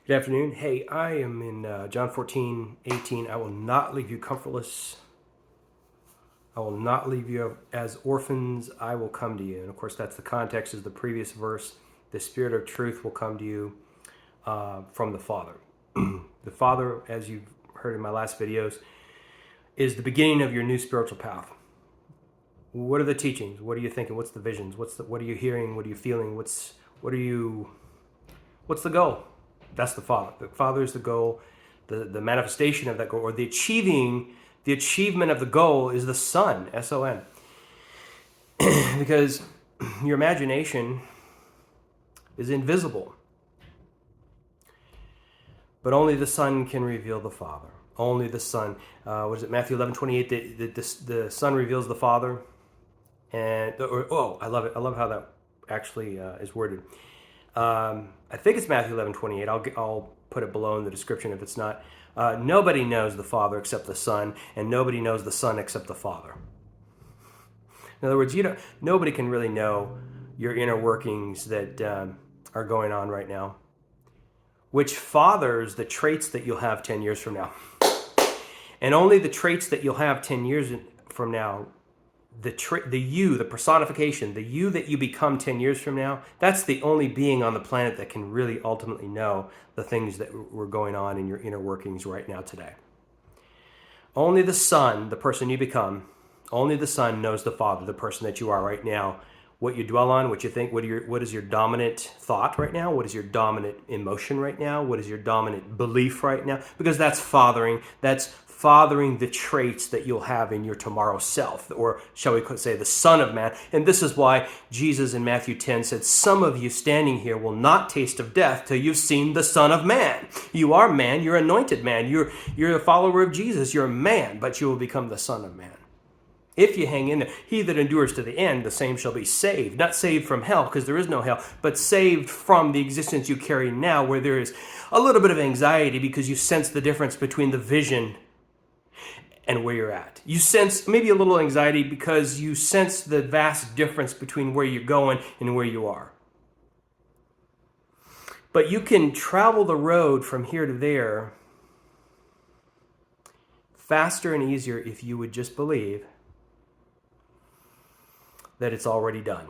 Good afternoon. Hey, I am in John 14:18. I will not leave you comfortless. I will not leave you as orphans. I will come to you. And of course, that's the context is the previous verse. The Spirit of truth will come to you from the Father. The Father, as you've heard in my last videos, is the beginning of your new spiritual path. What are the teachings? What are you thinking? What's the visions? What are you hearing? What are you feeling? What's the goal? That's the Father. The Father is the goal. The manifestation of that goal, or the achievement of the goal is the Son, S-O-N. Because your imagination is invisible. But only the Son can reveal the Father. Only the Son. What is it, Matthew 11:28? The Son reveals the Father. I love it. I love how that actually is worded. I think it's Matthew 11:28. I'll put it below in the description if it's not. Nobody knows the Father except the Son, and nobody knows the Son except the Father. In other words, nobody can really know your inner workings that are going on right now, which fathers the traits that you'll have 10 years from now. And only the traits that you'll have 10 years from now, the personification, the you that you become 10 years from now, that's the only being on the planet that can really ultimately know the things that were going on in your inner workings right now today. Only the Son, the person you become, only the Son knows the Father, the person that you are right now, what you dwell on, what you think, what is your dominant thought right now, what is your dominant emotion right now, what is your dominant belief right now, because that's fathering the traits that you'll have in your tomorrow self, or shall we say the Son of Man. And this is why Jesus in Matthew 10 said, some of you standing here will not taste of death till you've seen the Son of Man. You are man, you're anointed man, you're a follower of Jesus, you're a man, but you will become the Son of Man. If you hang in there, he that endures to the end, the same shall be saved. Not saved from hell, because there is no hell, but saved from the existence you carry now, where there is a little bit of anxiety because you sense the difference between the vision and where you're at. You sense maybe a little anxiety because you sense the vast difference between where you're going and where you are. But you can travel the road from here to there faster and easier if you would just believe that it's already done.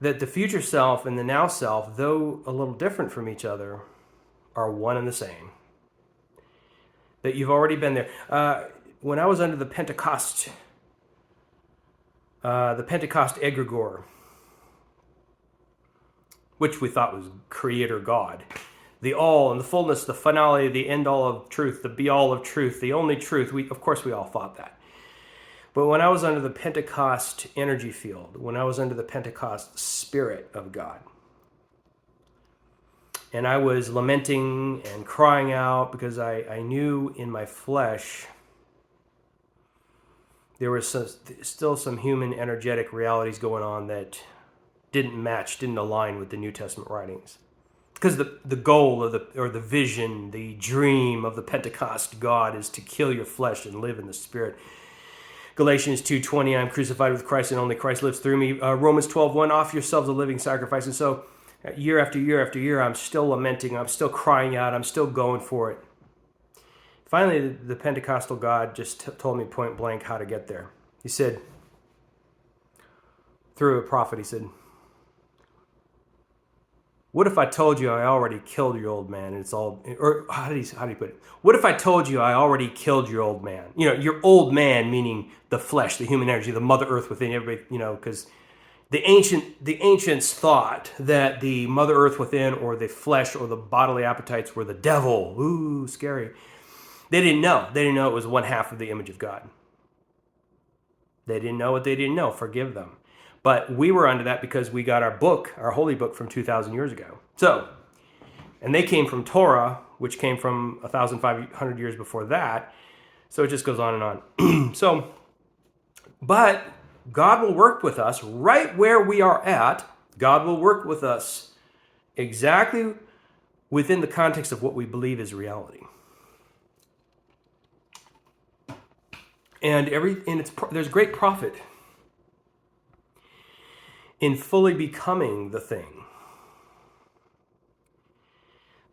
That the future self and the now self, though a little different from each other, are one and the same. That you've already been there. When I was under the Pentecost egregore, which we thought was Creator God, the all and the fullness, the finale, the end all of truth, the be all of truth, the only truth, of course we all thought that. But when I was under the Pentecost energy field, when I was under the Pentecost Spirit of God, and I was lamenting and crying out because I knew in my flesh there was still some human energetic realities going on that didn't align with the New Testament writings. Because the goal of the vision, the dream of the Pentecost God is to kill your flesh and live in the Spirit. Galatians 2:20, I'm crucified with Christ and only Christ lives through me. Romans 12:1, offer yourselves a living sacrifice. And so year after year after year, I'm still lamenting, I'm still crying out, I'm still going for it. Finally, the Pentecostal God just told me point blank how to get there. He said, through a prophet, he said, what if I told you I already killed your old man? And it's all, or how do you put it? What if I told you I already killed your old man? You know, your old man, meaning the flesh, the human energy, the Mother Earth within everybody, because the ancients thought that the Mother Earth within, or the flesh, or the bodily appetites were the devil. Ooh, scary. They didn't know. They didn't know it was one half of the image of God. They didn't know what they didn't know. Forgive them. But we were under that because we got our book, our holy book, from 2,000 years ago. So, and they came from Torah, which came from 1,500 years before that. So it just goes on and on. But God will work with us right where we are at. God will work with us exactly within the context of what we believe is reality. And there's great profit in fully becoming the thing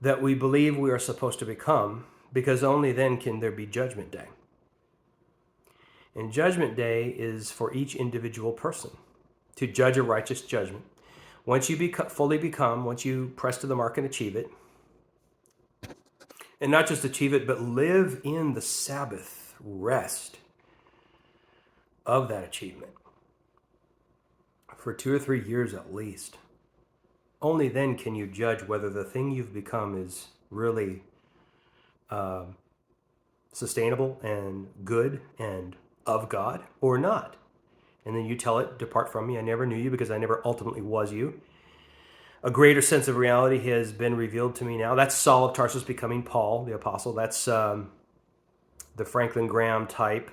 that we believe we are supposed to become, because only then can there be Judgment Day. And Judgment Day is for each individual person to judge a righteous judgment. Once you fully become, once you press to the mark and achieve it, and not just achieve it, but live in the Sabbath rest of that achievement for 2 or 3 years at least. Only then can you judge whether the thing you've become is really sustainable and good and of God or not. And then you tell it, depart from me, I never knew you because I never ultimately was you. A greater sense of reality has been revealed to me now. That's Saul of Tarsus becoming Paul, the apostle. That's the Franklin Graham type,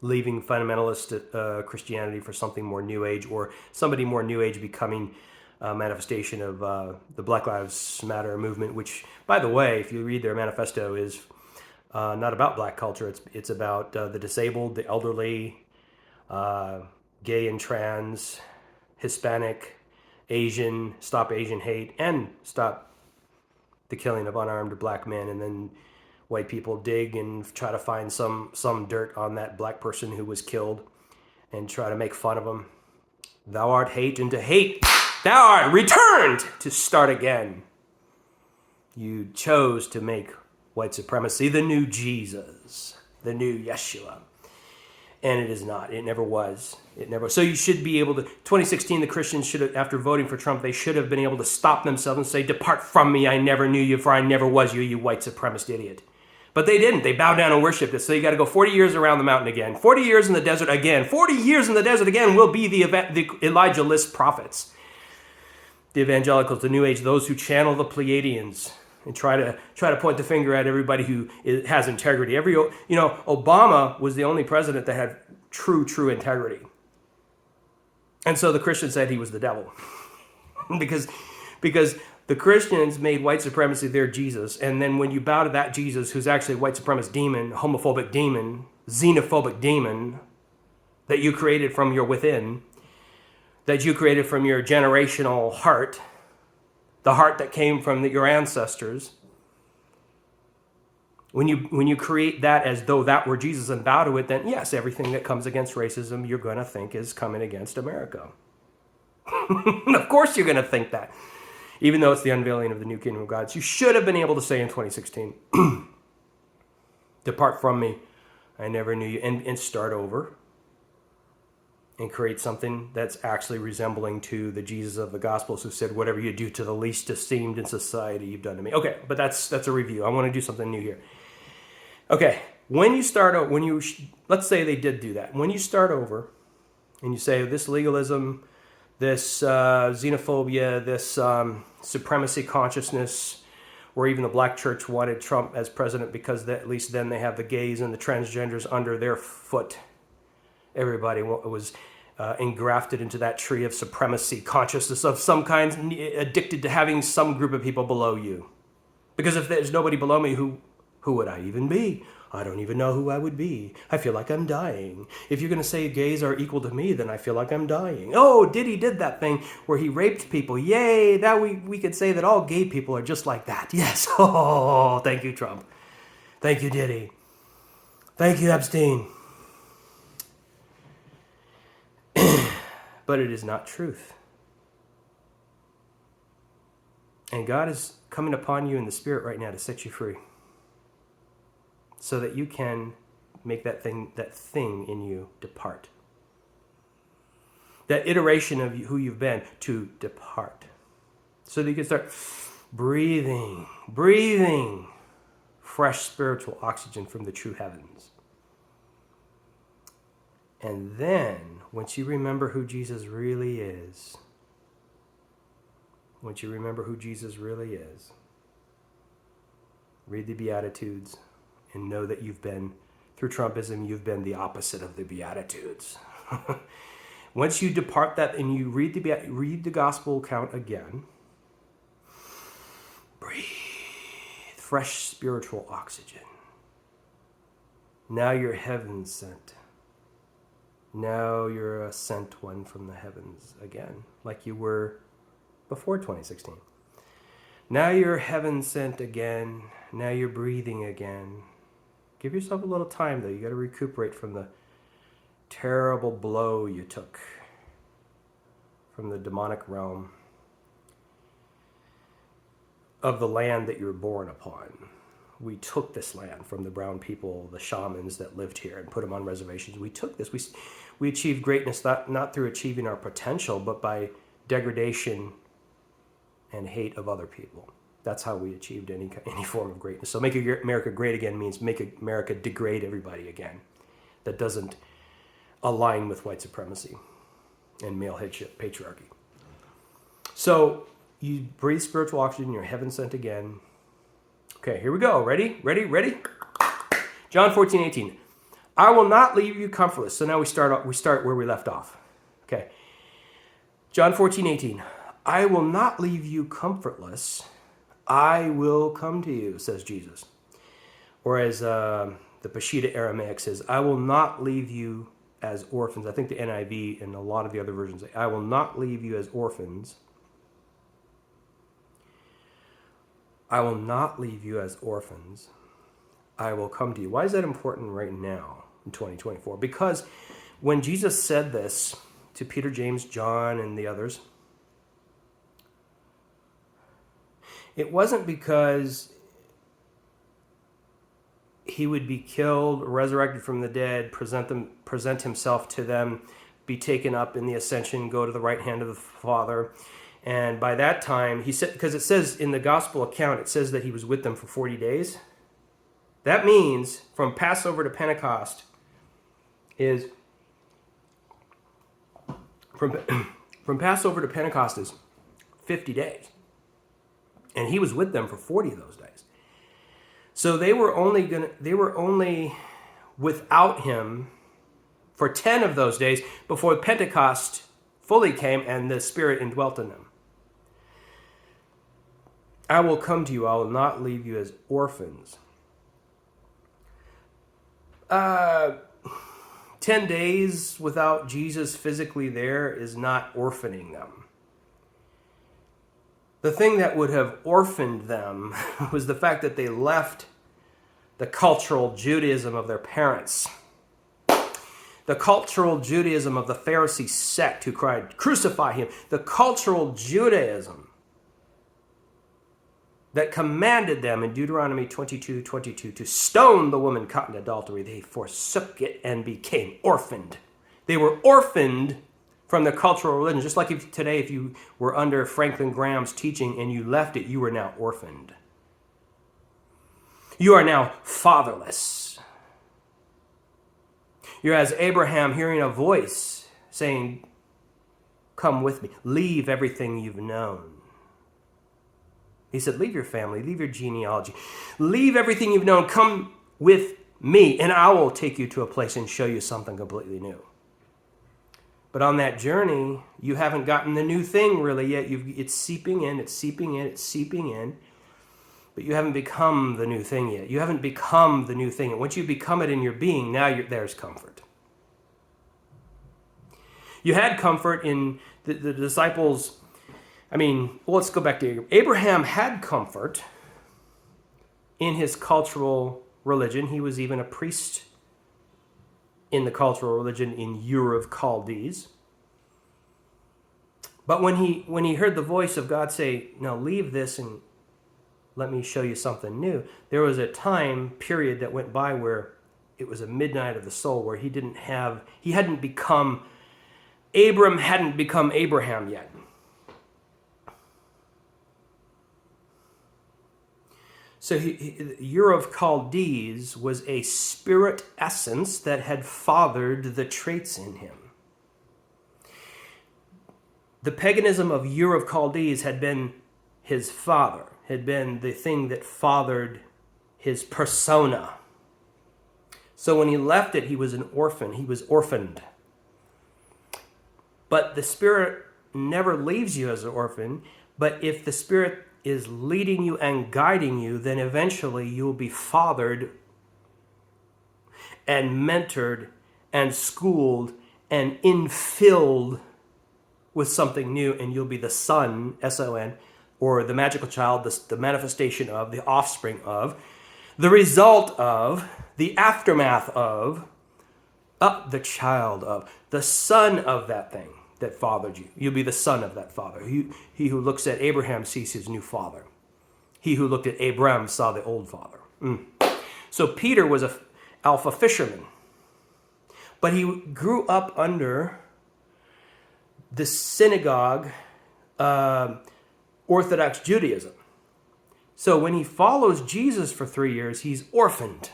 leaving fundamentalist Christianity for something more New Age, or somebody more New Age becoming a manifestation of the Black Lives Matter movement, which, by the way, if you read their manifesto, is not about black culture. It's about the disabled, the elderly, gay and trans, Hispanic, Asian, stop Asian hate, and stop the killing of unarmed black men. And then white people dig and try to find some dirt on that black person who was killed and try to make fun of him. Thou art hate, and to hate thou art returned to start again. You chose to make white supremacy the new Jesus, the new Yeshua. And it is not. It never was. It never. So you should be able to, 2016, the Christians should have, after voting for Trump, they should have been able to stop themselves and say, depart from me, I never knew you, for I never was you, you white supremacist idiot. But they didn't. They bowed down and worshiped it. So you got to go 40 years around the mountain again. 40 years in the desert again. 40 years in the desert again will be the Elijah list prophets. The evangelicals, the New Age, those who channel the Pleiadians and try to point the finger at everybody who has integrity. Obama was the only president that had true integrity. And so the Christians said he was the devil. because the Christians made white supremacy their Jesus. And then when you bow to that Jesus, who's actually a white supremacist demon, homophobic demon, xenophobic demon that you created from your within, that you created from your generational heart, the heart that came from your ancestors, when you create that as though that were Jesus and bow to it, then yes, everything that comes against racism you're going to think is coming against America. Of course you're going to think that, even though it's the unveiling of the new kingdom of God. So you should have been able to say in 2016, depart from me, I never knew you, and start over and create something that's actually resembling to the Jesus of the Gospels, who said, whatever you do to the least esteemed in society, you've done to me. Okay, but that's a review. I want to do something new here. Okay, when you start out, let's say they did do that. When you start over and you say this legalism, this xenophobia, this supremacy consciousness, or even the black church wanted Trump as president because at least then they have the gays and the transgenders under their foot. Everybody was engrafted into that tree of supremacy consciousness of some kind, addicted to having some group of people below you. Because if there's nobody below me, who would I even be? I don't even know who I would be. I feel like I'm dying. If you're going to say gays are equal to me, then I feel like I'm dying. Oh, Diddy did that thing where he raped people. Yay, that we could say that all gay people are just like that. Yes. Oh, thank you, Trump. Thank you, Diddy. Thank you, Epstein. But it is not truth. And God is coming upon you in the Spirit right now to set you free, so that you can make that thing in you depart. That iteration of who you've been to depart. So that you can start breathing fresh spiritual oxygen from the true heavens. And then, once you remember who Jesus really is, read the Beatitudes and know that you've been, through Trumpism, you've been the opposite of the Beatitudes. Once you depart that and you read the gospel account again, breathe fresh spiritual oxygen. Now you're heaven sent. Now you're a sent one from the heavens again, like you were before 2016. Now you're heaven sent again. Now you're breathing again. Give yourself a little time, though. You got to recuperate from the terrible blow you took from the demonic realm of the land that you were born upon. We took this land from the brown people, the shamans that lived here, and put them on reservations. We took this. We achieved greatness not through achieving our potential, but by degradation and hate of other people. That's how we achieved any form of greatness. So make America great again means make America degrade everybody again. That doesn't align with white supremacy and male headship, patriarchy. So you breathe spiritual oxygen, you're heaven sent again. Okay, here we go. Ready? John 14:18. I will not leave you comfortless. So now we start where we left off. Okay. John 14:18. I will not leave you comfortless. I will come to you, says Jesus. Or as the Peshitta Aramaic says, I will not leave you as orphans. I think the NIV and a lot of the other versions say, I will not leave you as orphans. I will not leave you as orphans. I will come to you. Why is that important right now in 2024? Because when Jesus said this to Peter, James, John, and the others, it wasn't because he would be killed, resurrected from the dead, present himself to them, be taken up in the ascension, go to the right hand of the Father. And by that time, he said, because it says in the gospel account, it says that he was with them for 40 days. That means from Passover to Pentecost is, from Passover to Pentecost is 50 days. And he was with them for 40 of those days. So they were only without him for 10 of those days before Pentecost fully came and the Spirit indwelt in them. I will come to you. I will not leave you as orphans. 10 days without Jesus physically there is not orphaning them. The thing that would have orphaned them was the fact that they left the cultural Judaism of their parents. The cultural Judaism of the Pharisee sect who cried, crucify him. The cultural Judaism that commanded them in Deuteronomy 22:22 to stone the woman caught in adultery. They forsook it and became orphaned. They were orphaned from the cultural religion. Just like today, if you were under Franklin Graham's teaching and you left it, you were now orphaned. You are now fatherless. You're as Abraham hearing a voice saying, come with me. Leave everything you've known. He said, leave your family, leave your genealogy. Leave everything you've known. Come with me, and I will take you to a place and show you something completely new. But on that journey, you haven't gotten the new thing really yet. It's seeping in. But you haven't become the new thing yet. You haven't become the new thing. And once you become it in your being, now there's comfort. You had comfort in the disciples. Let's go back to Abraham had comfort in his cultural religion. He was even a priest in the cultural religion in Ur of Chaldees. But when he heard the voice of God say, no, leave this and let me show you something new, there was a time period that went by where it was a midnight of the soul, where Abram hadn't become Abraham yet. So Ur of Chaldees was a spirit essence that had fathered the traits in him. The paganism of Ur of Chaldees had been his father, had been the thing that fathered his persona. So when he left it, he was an orphan. He was orphaned. But the Spirit never leaves you as an orphan. But if the Spirit is leading you and guiding you, then eventually you will be fathered and mentored and schooled and infilled with something new, and you'll be the son, S-O-N, or the magical child, the manifestation of, the offspring of, the result of, the aftermath of, the child of, the son of that thing that fathered you. You'll be the son of that father. He who looks at Abraham sees his new father. He who looked at Abram saw the old father. So Peter was an alpha fisherman, but he grew up under the synagogue, Orthodox Judaism. So when he follows Jesus for 3 years, he's orphaned.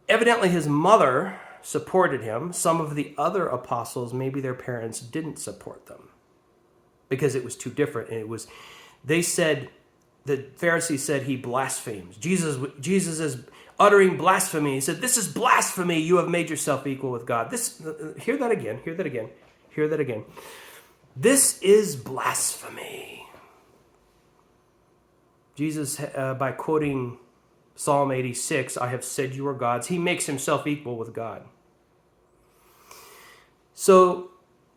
Evidently his mother supported him. Some of the other apostles, maybe their parents didn't support them because it was too different. And the Pharisees said he blasphemes. Jesus is uttering blasphemy. He said, "This is blasphemy. You have made yourself equal with God." Hear that again. This is blasphemy. Jesus, by quoting Psalm 86, "I have said you are gods," he makes himself equal with God. So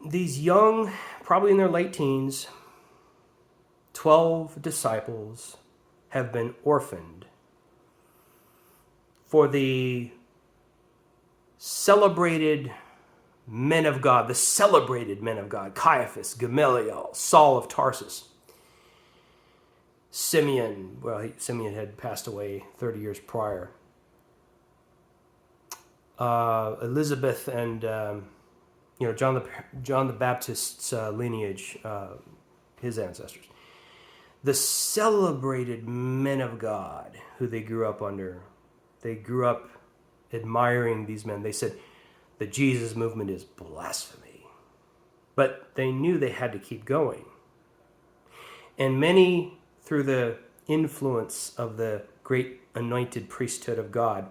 these young, probably in their late teens, 12 disciples have been orphaned for the celebrated men of God, Caiaphas, Gamaliel, Saul of Tarsus, Simeon. Simeon had passed away 30 years prior. Elizabeth and John the Baptist's lineage, his ancestors. The celebrated men of God who they grew up under. They grew up admiring these men. They said the Jesus movement is blasphemy. But they knew they had to keep going. And many, through the influence of the great anointed priesthood of God,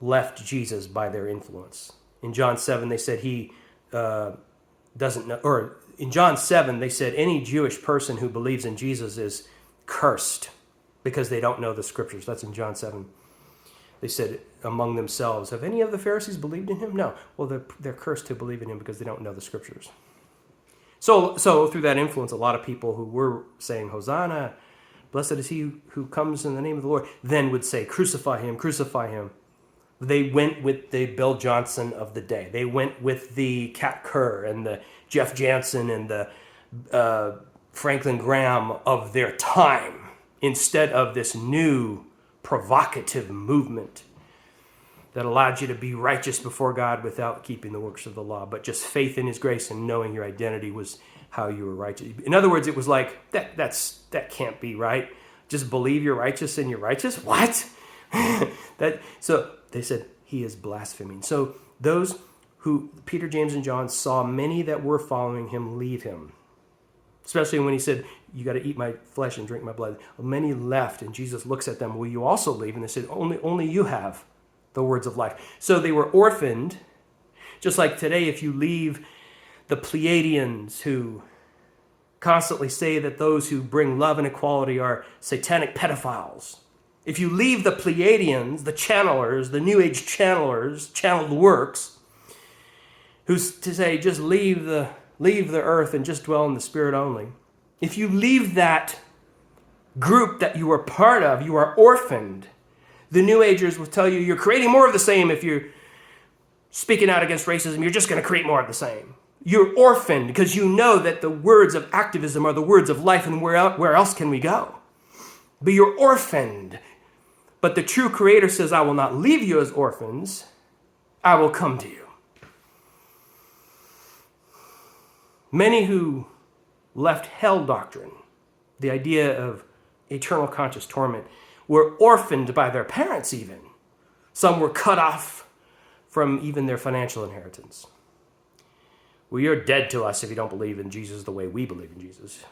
left Jesus by their influence. In John 7, they said he doesn't know, or in John 7, they said any Jewish person who believes in Jesus is cursed because they don't know the scriptures. That's in John 7. They said among themselves, "Have any of the Pharisees believed in him?" No. Well, they're cursed to believe in him because they don't know the scriptures. So through that influence, a lot of people who were saying, "Hosanna, blessed is he who comes in the name of the Lord," then would say, "Crucify him, crucify him." They went with the Bill Johnson of the day. They went with the Kat Kerr and the Jeff Jansen and the Franklin Graham of their time instead of this new provocative movement that allowed you to be righteous before God without keeping the works of the law, but just faith in his grace and knowing your identity was how you were righteous. In other words, it was like, that can't be right. Just believe you're righteous and you're righteous? What? So they said he is blaspheming. So those who, Peter, James, and John, saw many that were following him leave him. Especially when he said, "You got to eat my flesh and drink my blood." Well, many left, and Jesus looks at them, "Will you also leave?" And they said, only you have the words of life. So they were orphaned, just like today, if you leave the Pleiadians who constantly say that those who bring love and equality are satanic pedophiles. If you leave the Pleiadians, the channelers, the New Age channelers, channeled works, who's to say just leave the earth and just dwell in the spirit only. If you leave that group that you are part of, you are orphaned. The New Agers will tell you you're creating more of the same. If you're speaking out against racism, you're just going to create more of the same. You're orphaned because you know that the words of activism are the words of life, and where else can we go? But you're orphaned. But the true Creator says, "I will not leave you as orphans. I will come to you." Many who left hell doctrine, the idea of eternal conscious torment, were orphaned by their parents even. Some were cut off from even their financial inheritance. Well, you're dead to us if you don't believe in Jesus the way we believe in Jesus.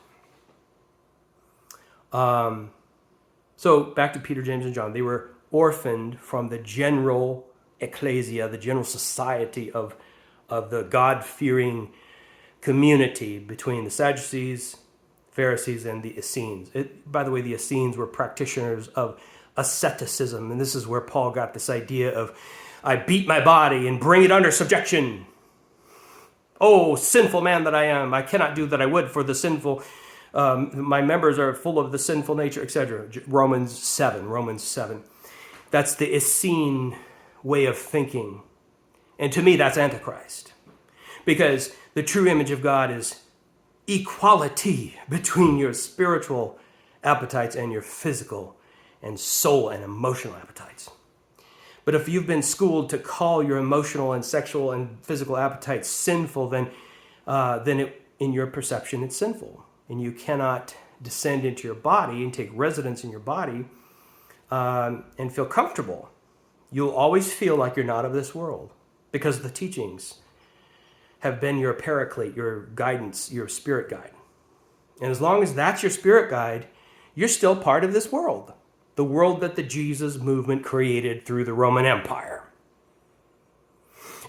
So back to Peter, James, and John. They were orphaned from the general ecclesia, the general society of the God-fearing community between the Sadducees, Pharisees, and the Essenes. By the way, the Essenes were practitioners of asceticism, and this is where Paul got this idea of, "I beat my body and bring it under subjection." Oh, sinful man that I am, I cannot do that I would, for the sinful, my members are full of the sinful nature, etc. Romans 7. That's the Essene way of thinking. And to me, that's Antichrist. Because the true image of God is equality between your spiritual appetites and your physical and soul and emotional appetites. But if you've been schooled to call your emotional and sexual and physical appetites sinful, then in your perception, it's sinful. And you cannot descend into your body and take residence in your body and feel comfortable. You'll always feel like you're not of this world because the teachings have been your paraclete, your guidance, your spirit guide. And as long as that's your spirit guide, you're still part of this world. The world that the Jesus movement created through the Roman Empire.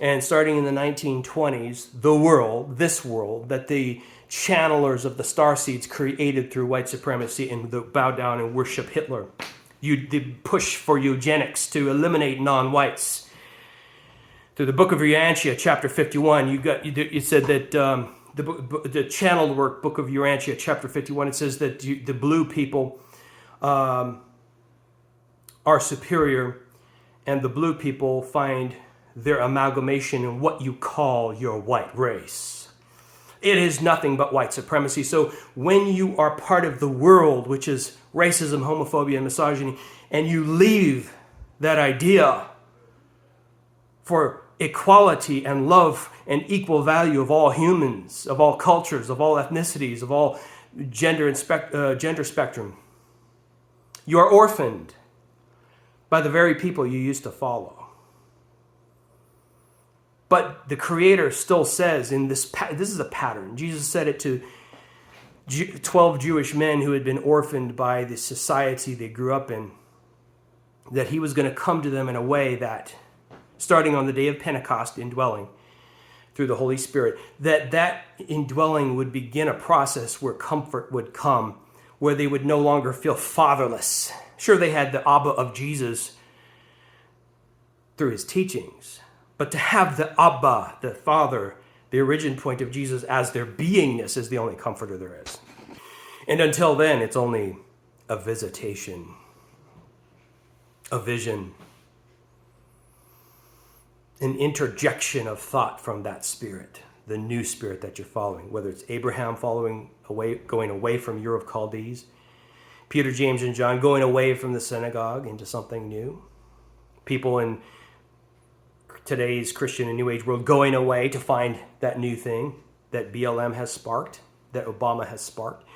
And starting in the 1920s, this world that the channelers of the starseeds created through white supremacy and the bow down and worship Hitler. The push for eugenics to eliminate non-whites. Through the book of Urantia, chapter 51, you said that the channeled work, book of Urantia, chapter 51, it says that the blue people are superior, and the blue people find their amalgamation in what you call your white race. It is nothing but white supremacy. So when you are part of the world, which is racism, homophobia, and misogyny, and you leave that idea for equality and love and equal value of all humans, of all cultures, of all ethnicities, of all gender spectrum, you are orphaned by the very people you used to follow. But the Creator still says in this is a pattern. Jesus said it to 12 Jewish men who had been orphaned by the society they grew up in, that he was going to come to them in a way that, starting on the day of Pentecost, indwelling through the Holy Spirit, that indwelling would begin a process where comfort would come, where they would no longer feel fatherless. Sure, they had the Abba of Jesus through his teachings, but to have the Abba, the Father, the origin point of Jesus as their beingness is the only comforter there is. And until then, it's only a visitation, a vision, an interjection of thought from that spirit, the new spirit that you're following, whether it's Abraham going away from Ur of Chaldees, Peter, James, and John going away from the synagogue into something new, people in today's Christian and New Age world going away to find that new thing that BLM has sparked, that Obama has sparked.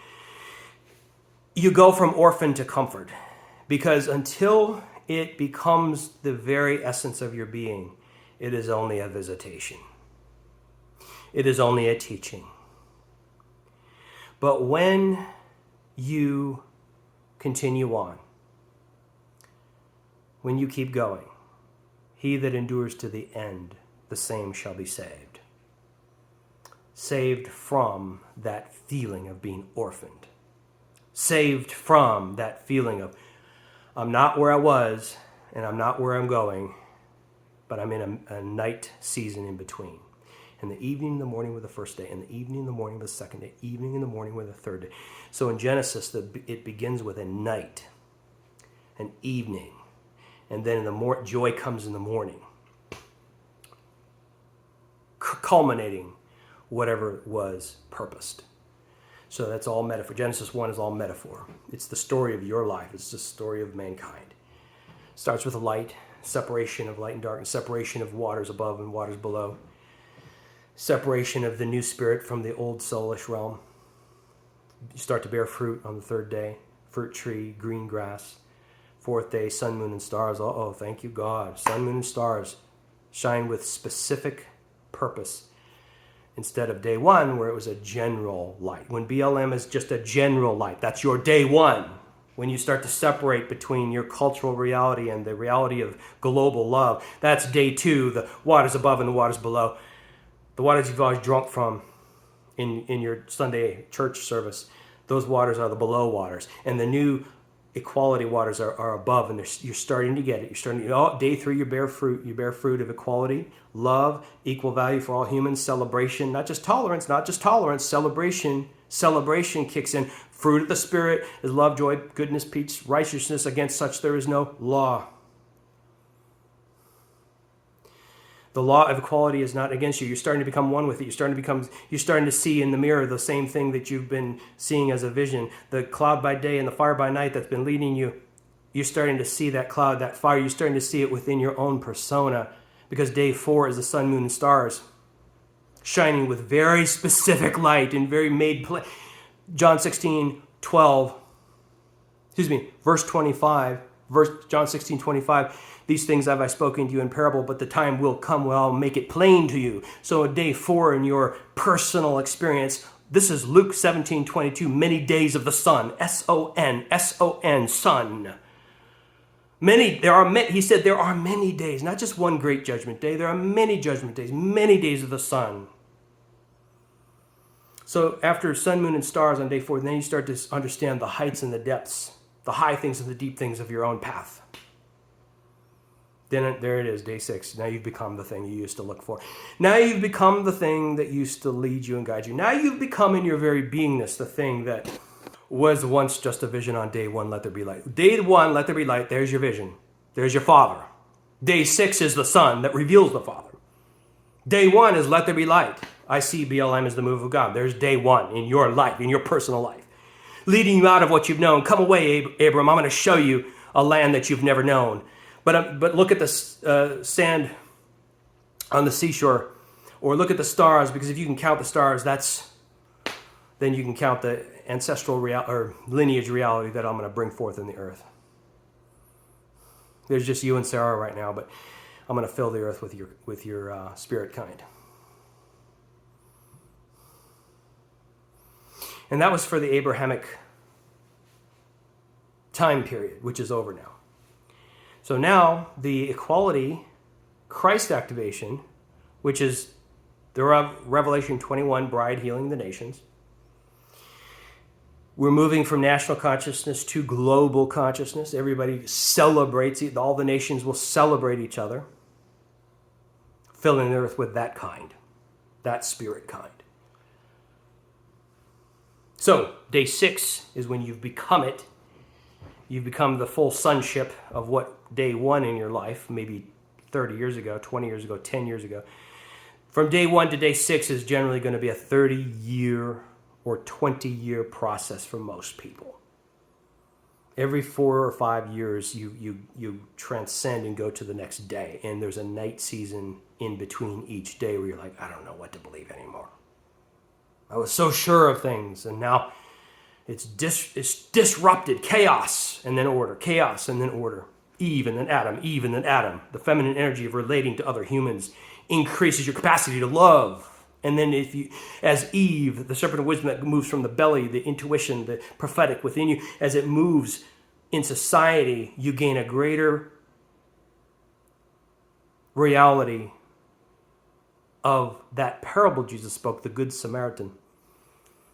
You go from orphan to comfort, because until it becomes the very essence of your being, it is only a visitation. It is only a teaching. But when you continue on, when you keep going, he that endures to the end, the same shall be saved. Saved from that feeling of being orphaned. Saved from that feeling of, I'm not where I was, and I'm not where I'm going, but I'm in a night season in between. And the evening and the morning were the first day, and the evening and the morning were the second day, evening and the morning were the third day. So in Genesis, it begins with a night, an evening, and then joy comes in the morning, culminating whatever was purposed. So that's all metaphor. Genesis 1 is all metaphor. It's the story of your life. It's the story of mankind. It starts with a light, separation of light and darkness, separation of waters above and waters below, separation of the new spirit from the old soulish realm. You start to bear fruit on the third day, fruit tree, green grass. Fourth day, sun, moon, and stars. Oh, thank you, God. Sun, moon, and stars shine with specific purpose instead of day one where it was a general light. When BLM is just a general light, that's your day one. When you start to separate between your cultural reality and the reality of global love, that's day two, the waters above and the waters below. The waters you've always drunk from in your Sunday church service, those waters are the below waters. And the new equality waters are above, and you're starting to get it. You're starting to, day 3, you bear fruit. You bear fruit of equality, love, equal value for all humans, celebration, not just tolerance, celebration. Celebration kicks in. Fruit of the Spirit is love, joy, goodness, peace, righteousness. Against such there is no law. The law of equality is not against you. You're starting to become one with it. You're starting to see in the mirror the same thing that you've been seeing as a vision. The cloud by day and the fire by night that's been leading you. You're starting to see that cloud, that fire. You're starting to see it within your own persona, because day 4 is the sun, moon, and stars shining with very specific light and very made plain. John 16:12. Verse 25. John 16:25. These things have I spoken to you in parable, but the time will come where I'll make it plain to you. So day 4 in your personal experience, this is Luke 17:22. Many days of the sun. S-O-N, sun. He said there are many days, not just one great judgment day. There are many judgment days, many days of the sun. So after sun, moon, and stars on day 4, then you start to understand the heights and the depths, the high things and the deep things of your own path. Then there it is, day 6. Now you've become the thing you used to look for. Now you've become the thing that used to lead you and guide you. Now you've become in your very beingness the thing that was once just a vision on day 1, let there be light. Day 1, let there be light, there's your vision. There's your Father. Day 6 is the Son that reveals the Father. Day 1 is let there be light. I see BLM as the move of God. There's day 1 in your life, in your personal life. Leading you out of what you've known. Come away, Abram. I'm going to show you a land that you've never known. But look at the sand on the seashore, or look at the stars, because if you can count the stars, then you can count the ancestral lineage reality that I'm going to bring forth in the earth. There's just you and Sarah right now, but I'm going to fill the earth with your spirit kind. And that was for the Abrahamic time period, which is over now. So now the equality Christ activation, which is the Revelation 21 bride healing the nations. We're moving from national consciousness to global consciousness. Everybody celebrates it. All the nations will celebrate each other, filling the earth with that kind, that spirit kind. So day 6 is when you've become it. You've become the full sonship of what day 1 in your life, maybe 30 years ago, 20 years ago, 10 years ago. From day 1 to day 6 is generally going to be a 30-year or 20-year process for most people. Every 4 or 5 years, you transcend and go to the next day, and there's a night season in between each day where you're like, I don't know what to believe anymore. I was so sure of things, and now it's disrupted. Chaos and then order. Chaos and then order. Eve and then Adam. Eve and then Adam. The feminine energy of relating to other humans increases your capacity to love. And then as Eve, the serpent of wisdom that moves from the belly, the intuition, the prophetic within you, as it moves in society, you gain a greater reality of that parable Jesus spoke, the Good Samaritan.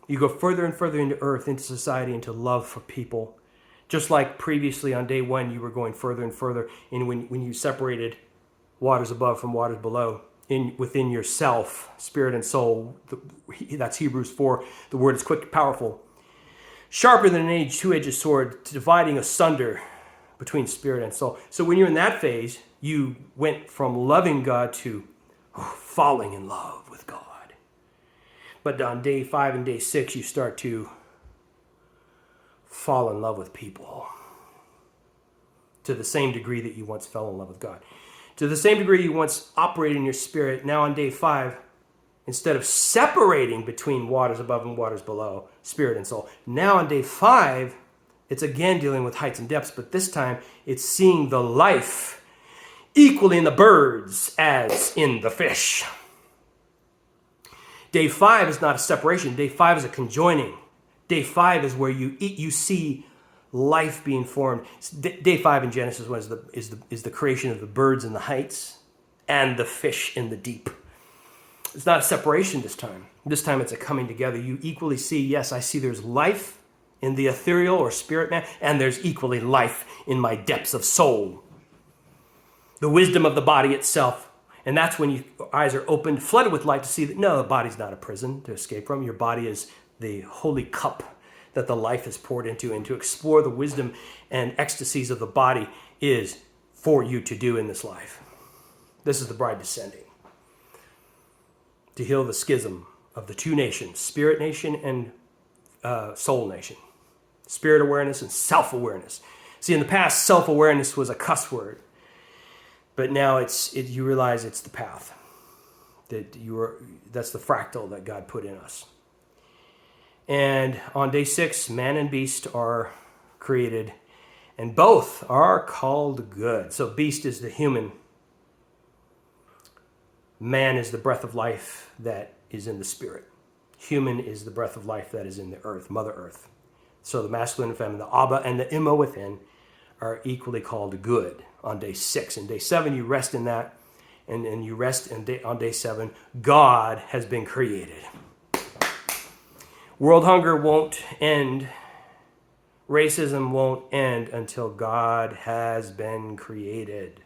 You go further and further into earth, into society, into love for people. Just like previously on day 1, you were going further and further in when you separated waters above from waters below, within yourself, spirit and soul. That's Hebrews 4. The word is quick, powerful, sharper than an two-edged sword, dividing asunder between spirit and soul. So when you're in that phase, you went from loving God to falling in love with God. But on day 5 and day 6, you start to fall in love with people to the same degree that you once fell in love with God. To the same degree you once operated in your spirit, now on day 5, instead of separating between waters above and waters below, spirit and soul, now on day 5, it's again dealing with heights and depths, but this time it's seeing the life equally in the birds as in the fish. Day 5 is not a separation. Day 5 is a conjoining. Day 5 is where you see life being formed. Day 5 in Genesis is the creation of the birds in the heights and the fish in the deep. It's not a separation this time. This time it's a coming together. You equally see, yes, I see there's life in the ethereal or spirit man, and there's equally life in my depths of soul. The wisdom of the body itself. And that's when your eyes are opened, flooded with light to see that no, the body's not a prison to escape from. Your body is the holy cup that the life is poured into, and to explore the wisdom and ecstasies of the body is for you to do in this life. This is the bride descending to heal the schism of the two nations, spirit nation and soul nation. Spirit awareness and self-awareness. See, in the past, self-awareness was a cuss word. But now you realize it's the path. That's the fractal that God put in us. And on day 6, man and beast are created, and both are called good. So beast is the human. Man is the breath of life that is in the spirit. Human is the breath of life that is in the earth, Mother Earth. So the masculine and feminine, the Abba and the Imma within, are equally called good on day 6. And day 7, you rest in that, and you rest on day 7. God has been created. World hunger won't end. Racism won't end until God has been created.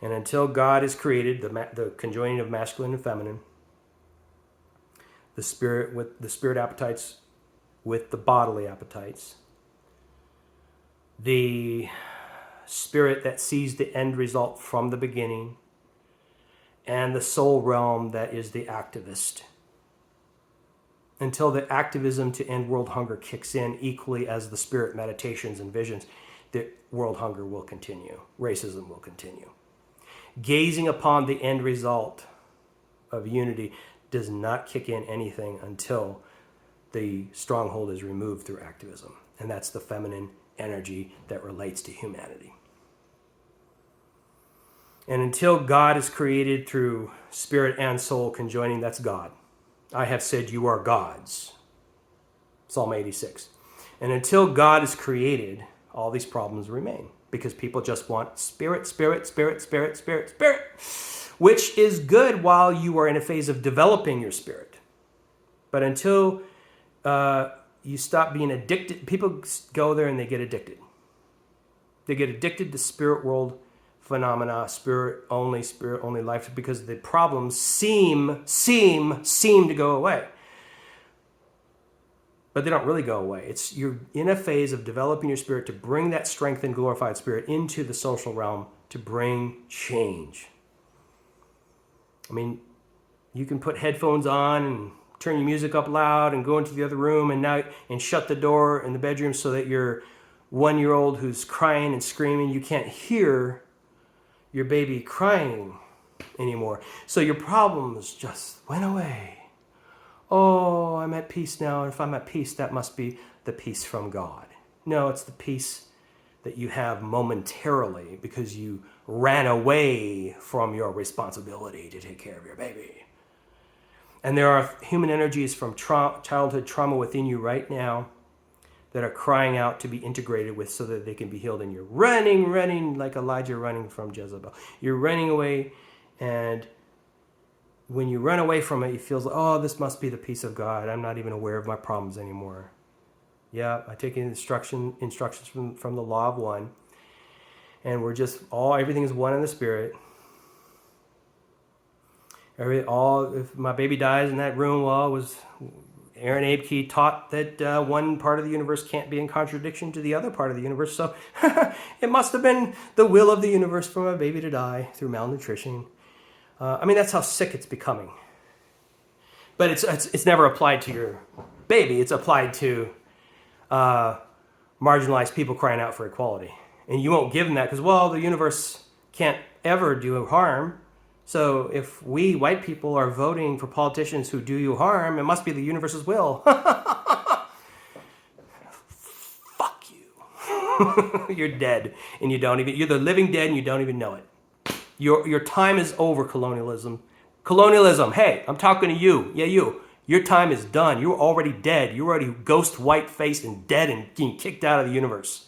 And until God is created, the conjoining of masculine and feminine, the spirit appetites with the bodily appetites, the spirit that sees the end result from the beginning, and the soul realm that is the activist. Until the activism to end world hunger kicks in equally as the spirit meditations and visions, the world hunger will continue. Racism will continue. Gazing upon the end result of unity does not kick in anything until the stronghold is removed through activism. And that's the feminine energy that relates to humanity. And until God is created through spirit and soul conjoining, that's God. I have said you are gods. Psalm 86. And until God is created, all these problems remain. Because people just want spirit, spirit, spirit, spirit, spirit, spirit. Which is good while you are in a phase of developing your spirit. But until you stop being addicted, people go there and they get addicted. They get addicted to spirit world phenomena, spirit only life, because the problems seem to go away. But they don't really go away. You're in a phase of developing your spirit to bring that strengthened, glorified spirit into the social realm to bring change. I mean, you can put headphones on and turn your music up loud and go into the other room and shut the door in the bedroom so that your 1-year-old who's crying and screaming, you can't hear your baby crying anymore. So your problems just went away. Oh, I'm at peace now. And if I'm at peace, that must be the peace from God. No, it's the peace that you have momentarily because you ran away from your responsibility to take care of your baby. And there are human energies from childhood trauma within you right now that are crying out to be integrated with so that they can be healed. And you're running like Elijah running from Jezebel. You're running away, and when you run away from it, it feels like, oh, this must be the peace of God. I'm not even aware of my problems anymore. Yeah, I take instructions from the law of one, and we're just everything is one in the spirit. If my baby dies in that room, was Aaron Abke taught that one part of the universe can't be in contradiction to the other part of the universe. So it must have been the will of the universe for my baby to die through malnutrition. That's how sick it's becoming. But it's never applied to your baby. It's applied to marginalized people crying out for equality. And you won't give them that because, the universe can't ever do harm. So if we white people are voting for politicians who do you harm, it must be the universe's will. Fuck you. You're dead and you're the living dead and you don't even know it. Your time is over, colonialism. Colonialism, hey, I'm talking to you. Yeah, you. Your time is done. You're already dead. You're already ghost white-faced and dead and getting kicked out of the universe.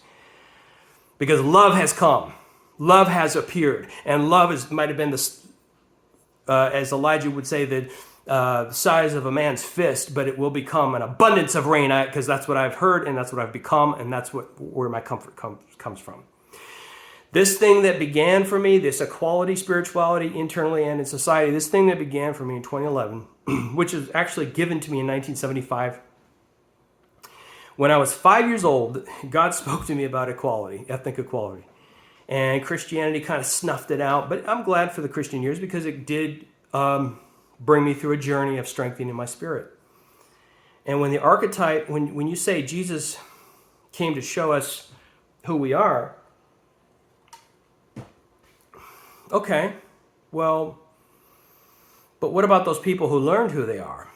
Because love has come. Love has appeared. And love might have been as Elijah would say, that the size of a man's fist, but it will become an abundance of rain, because that's what I've heard and that's what I've become, and that's where my comfort comes from. This thing that began for me, this equality, spirituality, internally and in society, this thing that began for me in 2011, which was actually given to me in 1975. When I was 5 years old, God spoke to me about equality, ethnic equality. And Christianity kind of snuffed it out. But I'm glad for the Christian years because it did bring me through a journey of strengthening my spirit. And when the archetype, when you say Jesus came to show us who we are, okay, well, but what about those people who learned who they are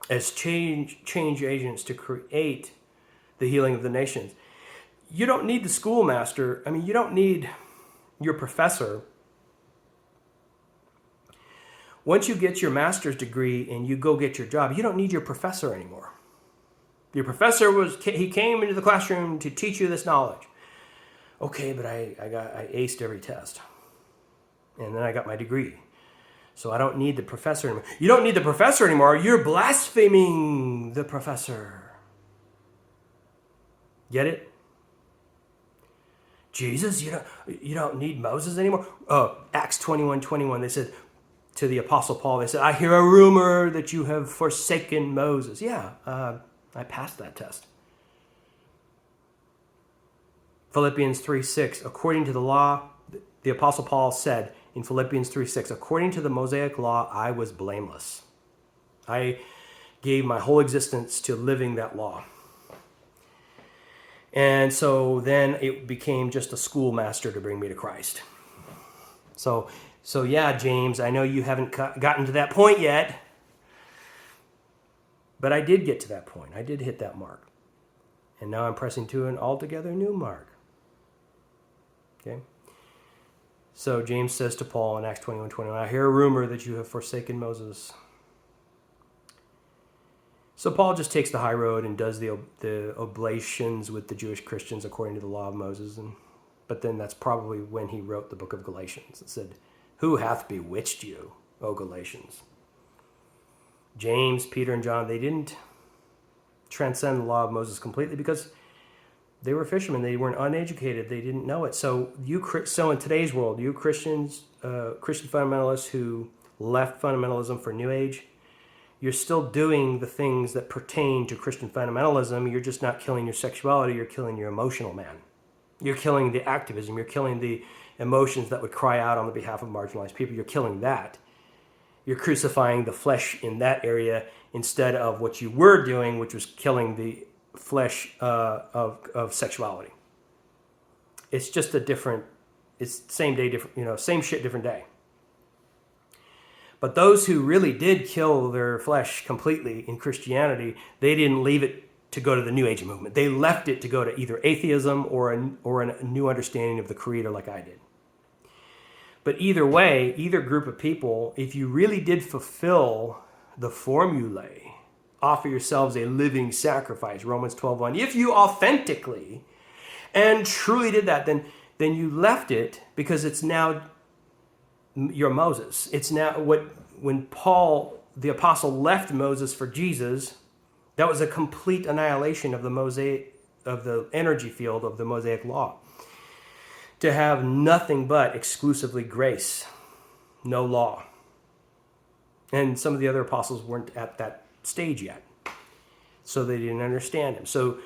as change agents to create the healing of the nations? You don't need the schoolmaster. I mean, you don't need your professor. Once you get your master's degree and you go get your job, you don't need your professor anymore. Your professor he came into the classroom to teach you this knowledge. Okay, but I aced every test. And then I got my degree. So I don't need the professor anymore. You don't need the professor anymore. You're blaspheming the professor. Get it? Jesus, you don't need Moses anymore. Acts 21:21, they said to the Apostle Paul, they said, I hear a rumor that you have forsaken Moses. Yeah, I passed that test. Philippians 3:6, according to the law, the Apostle Paul said in Philippians 3:6, according to the Mosaic law, I was blameless. I gave my whole existence to living that law. And so then it became just a schoolmaster to bring me to Christ. So yeah, James, I know you haven't gotten to that point yet, but I did get to that point. I did hit that mark. And now I'm pressing to an altogether new mark. Okay? So James says to Paul in Acts 21:21, I hear a rumor that you have forsaken Moses. So Paul just takes the high road and does the oblations with the Jewish Christians according to the law of Moses. But then that's probably when he wrote the book of Galatians. It said, who hath bewitched you, O Galatians? James, Peter, and John, they didn't transcend the law of Moses completely because they were fishermen. They weren't uneducated. They didn't know it. So in today's world, you Christians, Christian fundamentalists who left fundamentalism for New Age, you're still doing the things that pertain to Christian fundamentalism. You're just not killing your sexuality. You're killing your emotional man. You're killing the activism. You're killing the emotions that would cry out on the behalf of marginalized people. You're killing that. You're crucifying the flesh in that area instead of what you were doing, which was killing the flesh of sexuality. It's just it's same day, different, same shit, different day. But those who really did kill their flesh completely in Christianity, they didn't leave it to go to the New Age movement. They left it to go to either atheism or a new understanding of the Creator like I did. But either way, either group of people, if you really did fulfill the formulae, offer yourselves a living sacrifice, Romans 12:1. If you authentically and truly did that, then you left it because it's now your Moses. It's now when Paul, the apostle, left Moses for Jesus, that was a complete annihilation of the energy field of the Mosaic law. To have nothing but exclusively grace, no law. And some of the other apostles weren't at that stage yet, so they didn't understand him. So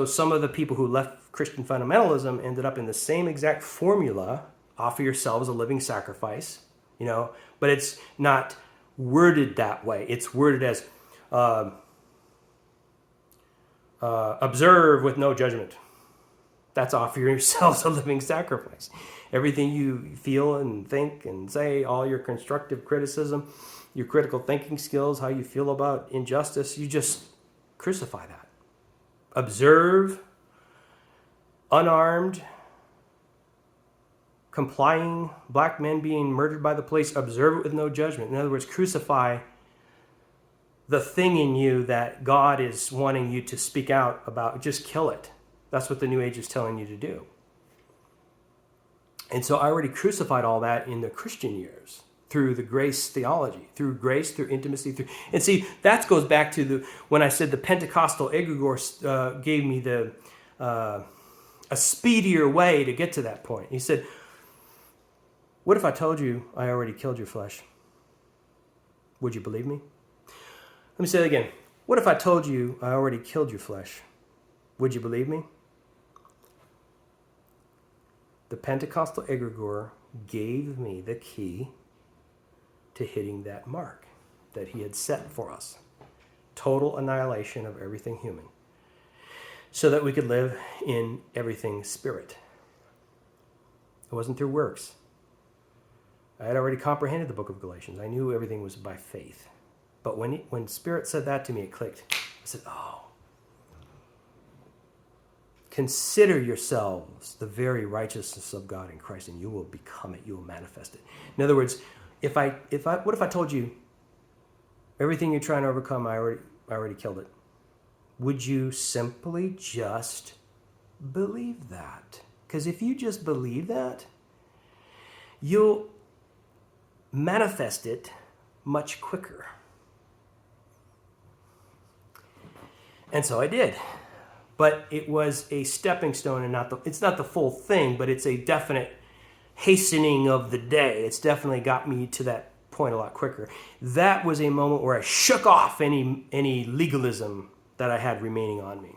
some of the people who left Christian fundamentalism ended up in the same exact formula: offer yourselves a living sacrifice, but it's not worded that way. It's worded as observe with no judgment. That's offer yourselves a living sacrifice. Everything you feel and think and say, all your constructive criticism, your critical thinking skills, how you feel about injustice, you just crucify that. Observe, unarmed, complying, black men being murdered by the police, observe it with no judgment. In other words, crucify the thing in you that God is wanting you to speak out about. Just kill it. That's what the New Age is telling you to do. And so I already crucified all that in the Christian years through the grace theology, through grace, through intimacy, and see, that goes back to when I said the Pentecostal egregore gave me a speedier way to get to that point. He said, what if I told you I already killed your flesh? Would you believe me? Let me say it again. What if I told you I already killed your flesh? Would you believe me? The Pentecostal egregore gave me the key to hitting that mark that he had set for us. Total annihilation of everything human, so that we could live in everything spirit. It wasn't through works. I had already comprehended the book of Galatians. I knew everything was by faith. But when Spirit said that to me, it clicked. I said, oh. Consider yourselves the very righteousness of God in Christ, and you will become it. You will manifest it. In other words, what if I told you everything you're trying to overcome, I already killed it? Would you simply just believe that? Because if you just believe that, you'll manifest it much quicker. And so I did. But it was a stepping stone, and it's not the full thing, but it's a definite hastening of the day. It's definitely got me to that point a lot quicker. That was a moment where I shook off any legalism that I had remaining on me.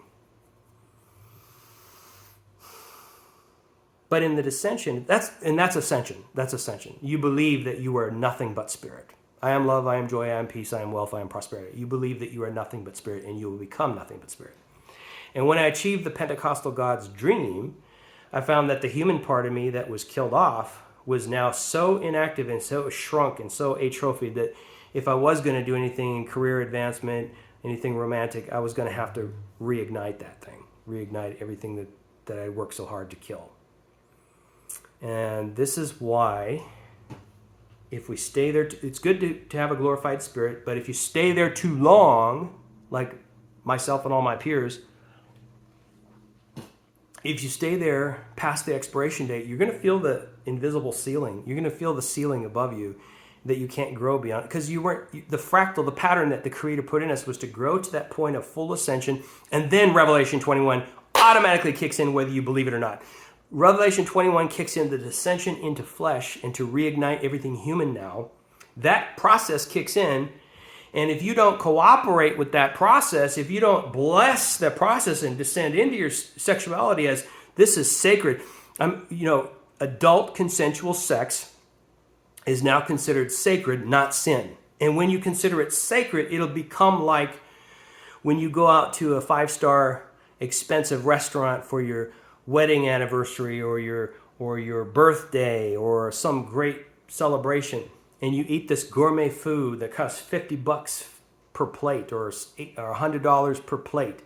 But in the dissension, that's ascension. That's ascension. You believe that you are nothing but spirit. I am love, I am joy, I am peace, I am wealth, I am prosperity. You believe that you are nothing but spirit, and you will become nothing but spirit. And when I achieved the Pentecostal God's dream, I found that the human part of me that was killed off was now so inactive and so shrunk and so atrophied that if I was going to do anything in career advancement, anything romantic, I was going to have to reignite that thing, reignite everything that I worked so hard to kill. And this is why, if we stay there, it's good to have a glorified spirit, but if you stay there too long, like myself and all my peers, if you stay there past the expiration date, you're going to feel the invisible ceiling. You're going to feel the ceiling above you that you can't grow beyond. Because the fractal, the pattern that the Creator put in us was to grow to that point of full ascension. And then Revelation 21 automatically kicks in whether you believe it or not. Revelation 21 kicks in the descension into flesh and to reignite everything human now. That process kicks in. And if you don't cooperate with that process, if you don't bless that process and descend into your sexuality as this is sacred, adult consensual sex is now considered sacred, not sin. And when you consider it sacred, it'll become like when you go out to a 5-star expensive restaurant for your wedding anniversary or your birthday or some great celebration. And you eat this gourmet food that costs $50 per plate or $100 per plate.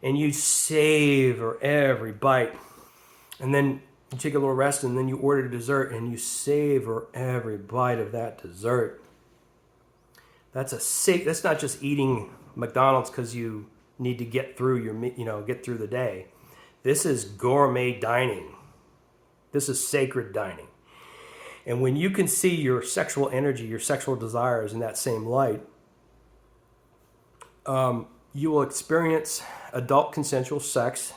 And you savor every bite. And then you take a little rest and then you order dessert and you savor every bite of that dessert. That's not just eating McDonald's because you need to get through get through the day. This is gourmet dining. This is sacred dining. And when you can see your sexual energy, your sexual desires in that same light, you will experience adult consensual sex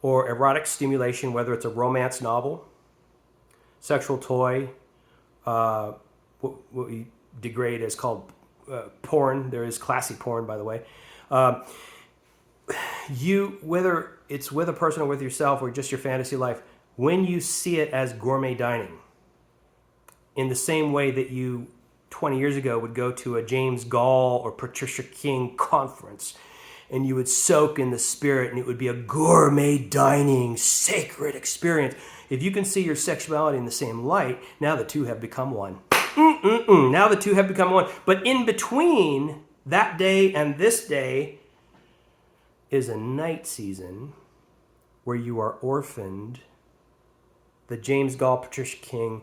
or erotic stimulation, whether it's a romance novel, sexual toy, what we degrade as called porn. There is classy porn, by the way. Whether it's with a person or with yourself or just your fantasy life, when you see it as gourmet dining, in the same way that you 20 years ago would go to a James Gall or Patricia King conference and you would soak in the spirit and it would be a gourmet dining sacred experience. If you can see your sexuality in the same light, now the two have become one. Now the two have become one. But in between that day and this day is a night season where you are orphaned. The James Gall, Patricia King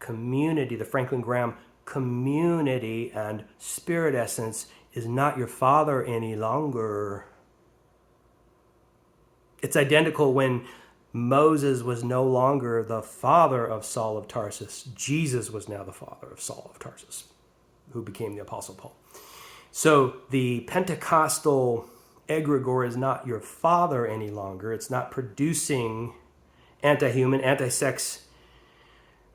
community, the Franklin Graham community and spirit essence is not your father any longer. It's identical when Moses was no longer the father of Saul of Tarsus. Jesus was now the father of Saul of Tarsus, who became the Apostle Paul. So the Pentecostal egregore is not your father any longer. It's not producing anti-human, anti-sex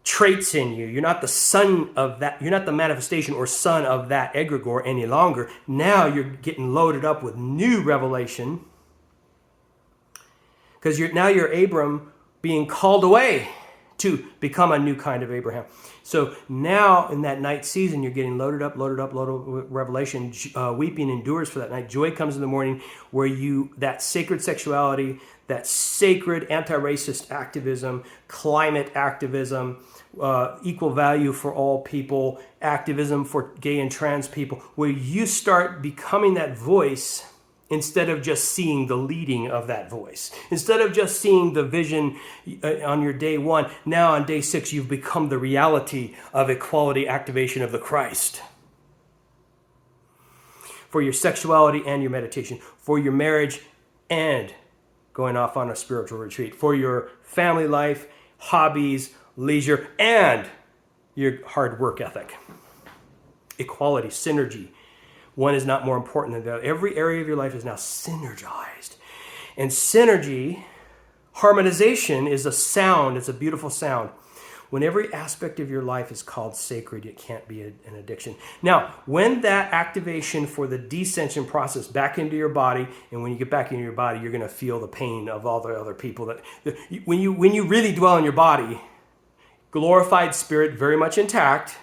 traits in you. You're not the son of that. You're not the manifestation or son of that egregore any longer. Now you're getting loaded up with new revelation, because you're Abram being called away to become a new kind of Abraham. So now in that night season, you're getting loaded up with revelation. Weeping endures for that night. Joy comes in the morning, where that sacred sexuality, that sacred anti-racist activism, climate activism, equal value for all people, activism for gay and trans people, where you start becoming that voice instead of just seeing the leading of that voice. Instead of just seeing the vision on your day one, now on day 6, you've become the reality of equality activation of the Christ. For your sexuality and your meditation, for your marriage and going off on a spiritual retreat, for your family life, hobbies, leisure, and your hard work ethic. Equality, synergy. One is not more important than the other. Every area of your life is now synergized. And synergy, harmonization, is a sound. It's a beautiful sound. When every aspect of your life is called sacred, it can't be an addiction. Now, when that activation for the descension process back into your body, and when you get back into your body, you're going to feel the pain of all the other people. When you really dwell in your body, glorified spirit, very much intact.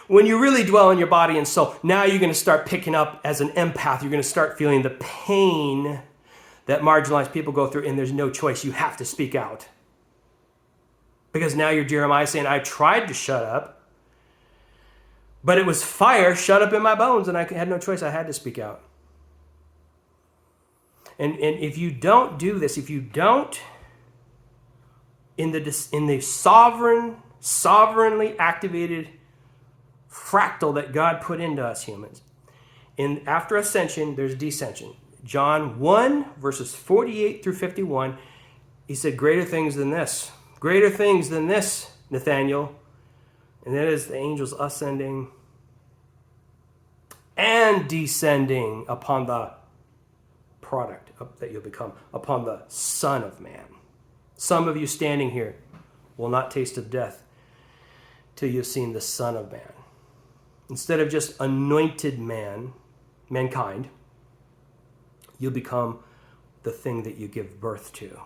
When you really dwell in your body and soul, now you're going to start picking up as an empath. You're going to start feeling the pain that marginalized people go through, and there's no choice. You have to speak out. Because now you're Jeremiah saying, I tried to shut up, but it was fire shut up in my bones, and I had no choice. I had to speak out. And if you don't do this, if you don't, in the sovereignly activated fractal that God put into us humans, after ascension, there's descension. John 1, verses 48 through 51, he said, greater things than this, Nathaniel. And that is the angels ascending and descending upon the product that you'll become, upon the Son of Man. Some of you standing here will not taste of death till you've seen the Son of Man. Instead of just anointed mankind, you'll become the thing that you give birth to.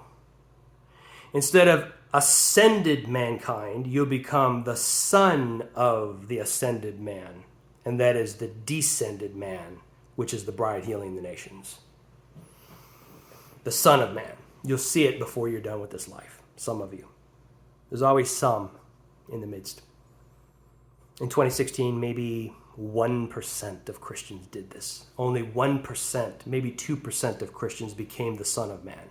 Instead of ascended mankind, you'll become the son of the ascended man, and that is the descended man, which is the bride healing the nations. The Son of Man. You'll see it before you're done with this life, some of you. There's always some in the midst. In 2016, maybe 1% of Christians did this. Only 1%, maybe 2% of Christians became the Son of Man.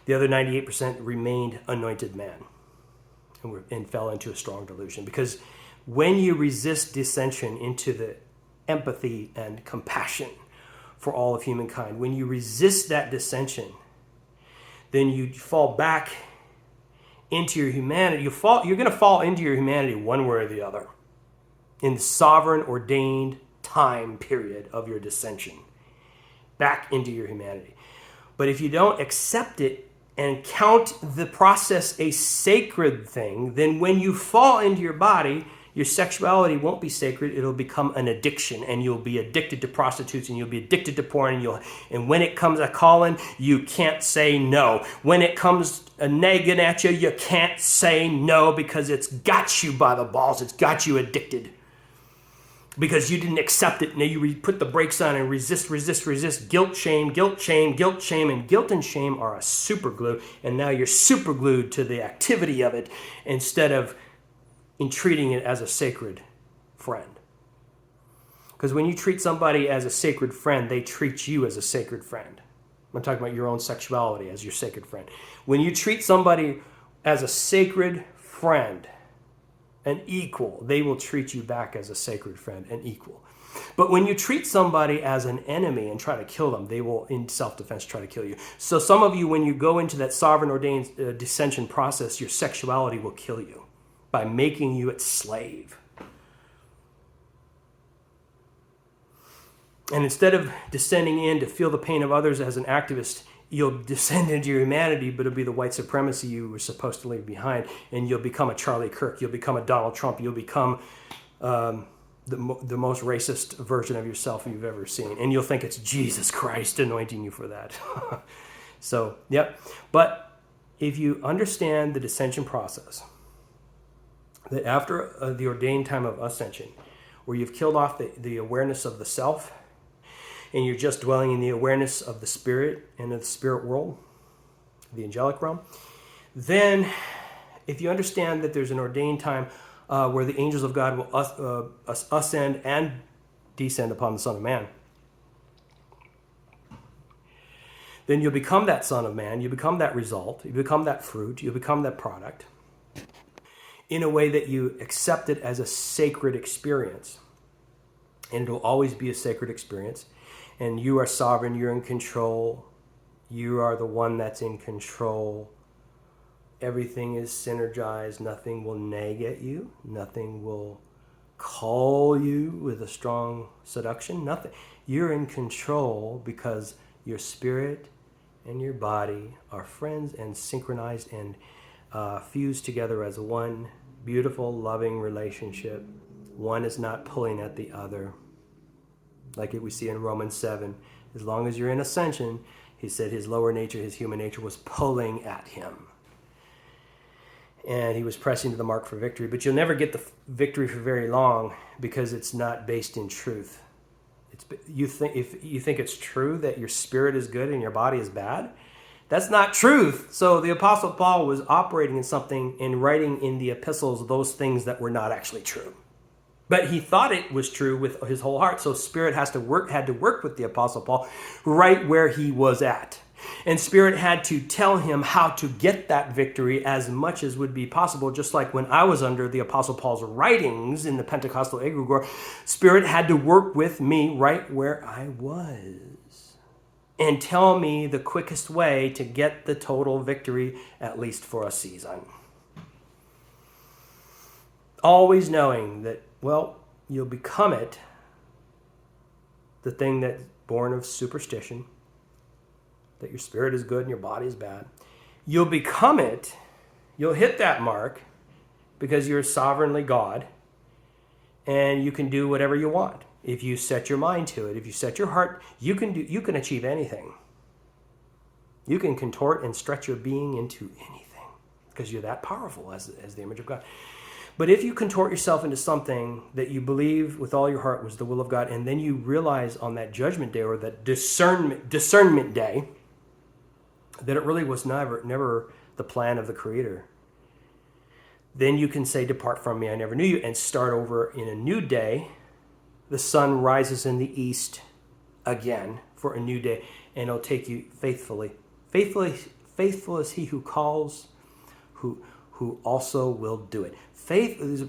The other 98% remained anointed man and fell into a strong delusion. Because when you resist dissension into the empathy and compassion for all of humankind, when you resist that dissension, then you fall back into your humanity. You're going to fall into your humanity one way or the other in the sovereign ordained time period of your dissension, back into your humanity. But if you don't accept it and count the process a sacred thing, then when you fall into your body, your sexuality won't be sacred. It'll become an addiction, and you'll be addicted to prostitutes, and you'll be addicted to porn, and when it comes a calling, you can't say no. When it comes a nagging at you, you can't say no because it's got you by the balls. It's got you addicted because you didn't accept it. Now you put the brakes on and resist. Guilt, shame, and guilt and shame are a super glue, and now you're super glued to the activity of it instead of in treating it as a sacred friend. Because when you treat somebody as a sacred friend, they treat you as a sacred friend. I'm talking about your own sexuality as your sacred friend. When you treat somebody as a sacred friend, an equal, they will treat you back as a sacred friend, an equal. But when you treat somebody as an enemy and try to kill them, they will, in self-defense, try to kill you. So some of you, when you go into that sovereign ordained dissension process, your sexuality will kill you by making you its slave. And instead of descending in to feel the pain of others as an activist, you'll descend into your humanity, but it'll be the white supremacy you were supposed to leave behind. And you'll become a Charlie Kirk. You'll become a Donald Trump. You'll become the most racist version of yourself you've ever seen. And you'll think it's Jesus Christ anointing you for that. So, yep. But if you understand the dissension process, that after the ordained time of ascension, where you've killed off the awareness of the self, and you're just dwelling in the awareness of the spirit and of the spirit world, the angelic realm, then if you understand that there's an ordained time where the angels of God will ascend and descend upon the Son of Man, then you'll become that Son of Man, you become that result, you become that fruit, you become that product, in a way that you accept it as a sacred experience. And it will always be a sacred experience. And you are sovereign, you're in control. You are the one that's in control. Everything is synergized. Nothing will nag at you. Nothing will call you with a strong seduction. Nothing. You're in control because your spirit and your body are friends and synchronized and fused together as one beautiful, loving relationship. One is not pulling at the other. Like we see in Romans 7. As long as you're in ascension, he said his lower nature, his human nature, was pulling at him. And he was pressing to the mark for victory. But you'll never get the victory for very long because it's not based in truth. If you think it's true that your spirit is good and your body is bad, that's not truth. So the Apostle Paul was operating in something and writing in the epistles those things that were not actually true. But he thought it was true with his whole heart. So Spirit had to work with the Apostle Paul right where he was at. And Spirit had to tell him how to get that victory as much as would be possible. Just like when I was under the Apostle Paul's writings in the Pentecostal egregore, Spirit had to work with me right where I was and tell me the quickest way to get the total victory, at least for a season. Always knowing that, well, you'll become it, the thing that's born of superstition, that your spirit is good and your body is bad. You'll become it, you'll hit that mark because you're sovereignly God and you can do whatever you want. If you set your mind to it, if you set your heart, you can achieve anything. You can contort and stretch your being into anything because you're that powerful as the image of God. But if you contort yourself into something that you believe with all your heart was the will of God, and then you realize on that judgment day or that discernment day that it really was never the plan of the Creator, then you can say, "Depart from me, I never knew you," and start over in a new day. The sun rises in the east again for a new day, and it'll take you faithfully. Faithful is he who calls, who also will do it. These are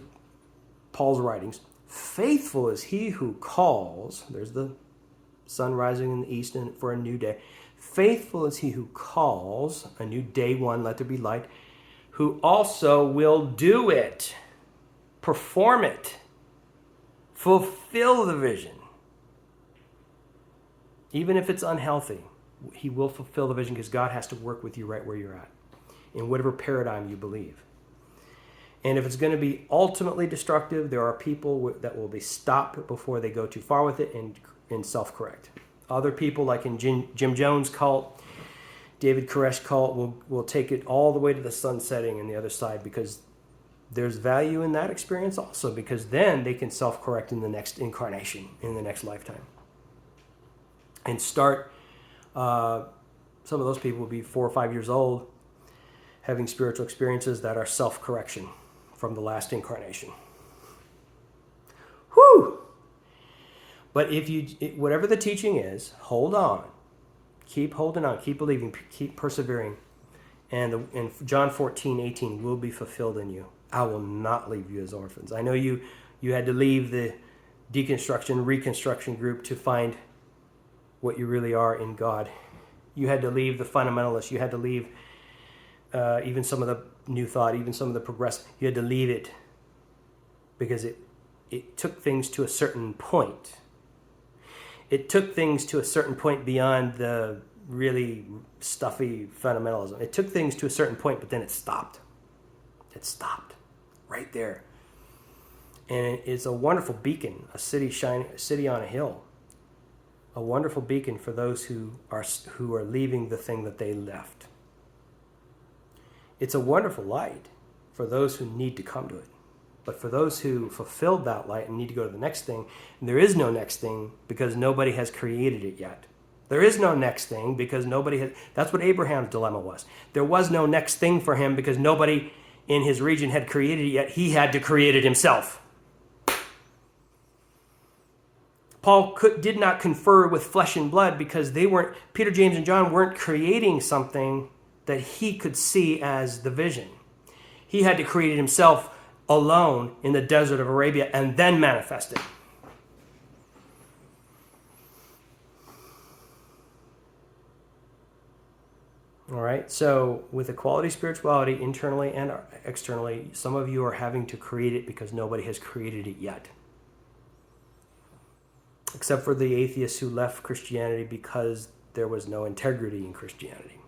Paul's writings. Faithful is he who calls. There's the sun rising in the east and for a new day. Faithful is he who calls, a new day one, let there be light, who also will do it, perform it, fulfill the vision. Even if it's unhealthy, he will fulfill the vision because God has to work with you right where you're at, in whatever paradigm you believe. And if it's going to be ultimately destructive, there are people that will be stopped before they go too far with it and self-correct. Other people, like in Jim Jones' cult, David Koresh cult, will take it all the way to the sun setting and the other side because there's value in that experience also, because then they can self-correct in the next incarnation, in the next lifetime. And start, some of those people will be 4 or 5 years old, having spiritual experiences that are self-correction from the last incarnation. Whew! But whatever the teaching is, hold on. Keep holding on. Keep believing. Keep persevering. And John 14:18 will be fulfilled in you. I will not leave you as orphans. I know you had to leave deconstruction, reconstruction group to find what you really are in God. You had to leave the fundamentalists. You had to leave even some of the New Thought, even some of the progressive. You had to leave it because it took things to a certain point. It took things to a certain point beyond the really stuffy fundamentalism. It took things to a certain point, but then it stopped. It stopped right there. And it's a wonderful beacon, a city on a hill. A wonderful beacon for those who are leaving the thing that they left. It's a wonderful light for those who need to come to it. But for those who fulfilled that light and need to go to the next thing, there is no next thing because nobody has created it yet. There is no next thing because nobody has. That's what Abraham's dilemma was. There was no next thing for him because nobody in his region had created it yet. He had to create it himself. Paul did not confer with flesh and blood because Peter, James, and John weren't creating something that he could see as the vision. He had to create it himself alone in the desert of Arabia and then manifest it. All right, so with equality spirituality, internally and externally, some of you are having to create it because nobody has created it yet. Except for the atheists who left Christianity because there was no integrity in Christianity.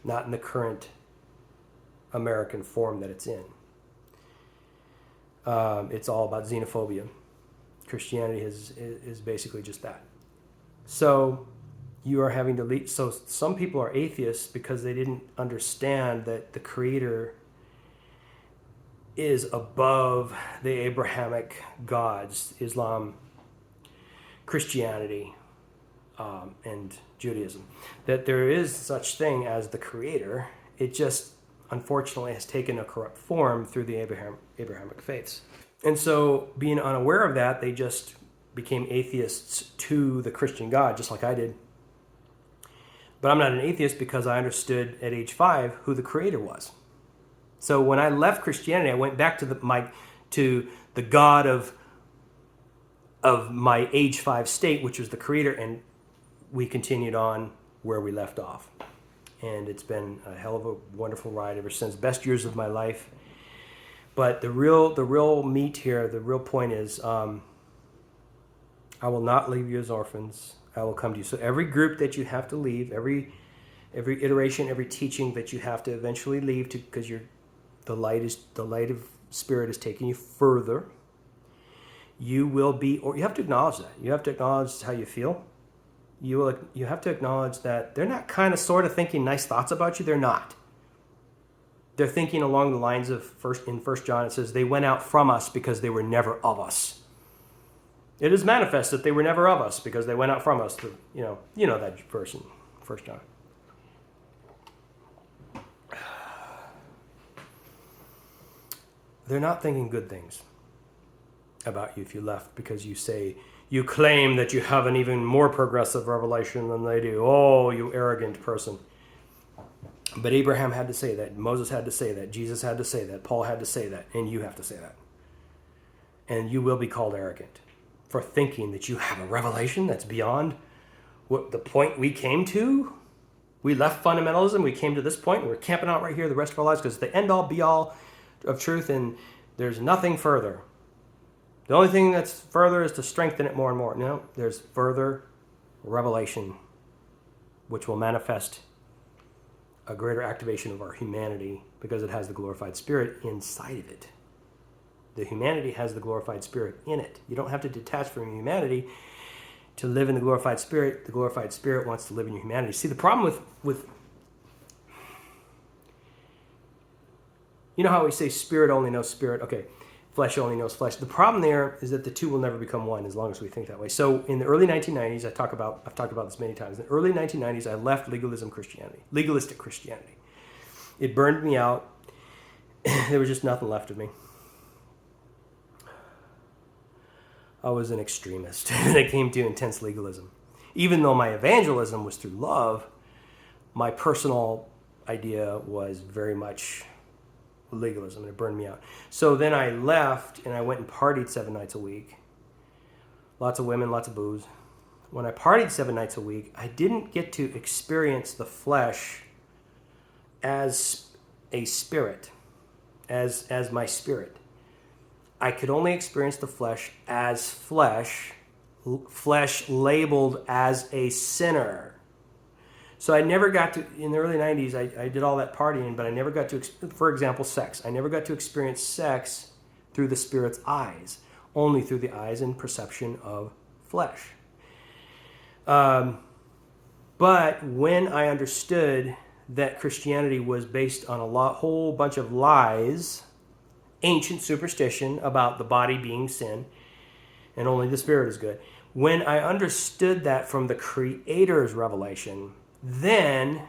Not in the current American form that it's in. It's all about xenophobia. Christianity is basically just that. So you are having to lead. So some people are atheists because they didn't understand that the Creator is above the Abrahamic gods, Islam, Christianity, and Judaism. That there is such thing as the Creator. It just unfortunately has taken a corrupt form through the Abrahamic faiths. And so being unaware of that, they just became atheists to the Christian God, just like I did. But I'm not an atheist because I understood at age 5 who the Creator was. So when I left Christianity, I went back to the God of my age 5 state, which was the Creator, and we continued on where we left off. And it's been a hell of a wonderful ride ever since. Best years of my life. But the real meat here, the real point is, I will not leave you as orphans. I will come to you. So every group that you have to leave, every iteration, every teaching that you have to eventually leave to, because the light of Spirit is taking you further. You will be, or you have to acknowledge that. You have to acknowledge how you feel. You have to acknowledge that they're not kind of sort of thinking nice thoughts about you. They're not. They're thinking along the lines of in 1 John, it says, they went out from us because they were never of us. It is manifest that they were never of us because they went out from us. You know that verse in 1 John. They're not thinking good things about you if you left because you claim that you have an even more progressive revelation than they do. Oh, you arrogant person. But Abraham had to say that. Moses had to say that. Jesus had to say that. Paul had to say that. And you have to say that. And you will be called arrogant for thinking that you have a revelation that's beyond what the point we came to. We left fundamentalism. We came to this point. And we're camping out right here the rest of our lives because it's the end-all, be-all of truth. And there's nothing further. The only thing that's further is to strengthen it more and more. No, there's further revelation, which will manifest a greater activation of our humanity because it has the glorified Spirit inside of it. The humanity has the glorified Spirit in it. You don't have to detach from your humanity to live in the glorified Spirit. The glorified Spirit wants to live in your humanity. See, the problem with you know how we say spirit only knows spirit? Okay. Flesh only knows flesh. The problem there is that the two will never become one as long as we think that way. So in the early 1990s, I've talked about this many times. In the early 1990s, I left legalistic Christianity. It burned me out. There was just nothing left of me. I was an extremist when it came to intense legalism. Even though my evangelism was through love, my personal idea was very much legalism, and it burned me out. So then I left and I went and partied 7 nights a week. lots of women, lots of booze. When I partied 7 nights a week, I didn't get to experience the flesh as a spirit, as my spirit. I could only experience the flesh as flesh labeled as a sinner. So I never got to, in the early 90s, I did all that partying, but I never got to, for example, sex. I never got to experience sex through the Spirit's eyes, only through the eyes and perception of flesh. But when I understood that Christianity was based on whole bunch of lies, ancient superstition about the body being sin, and only the Spirit is good. When I understood that from the Creator's revelation, then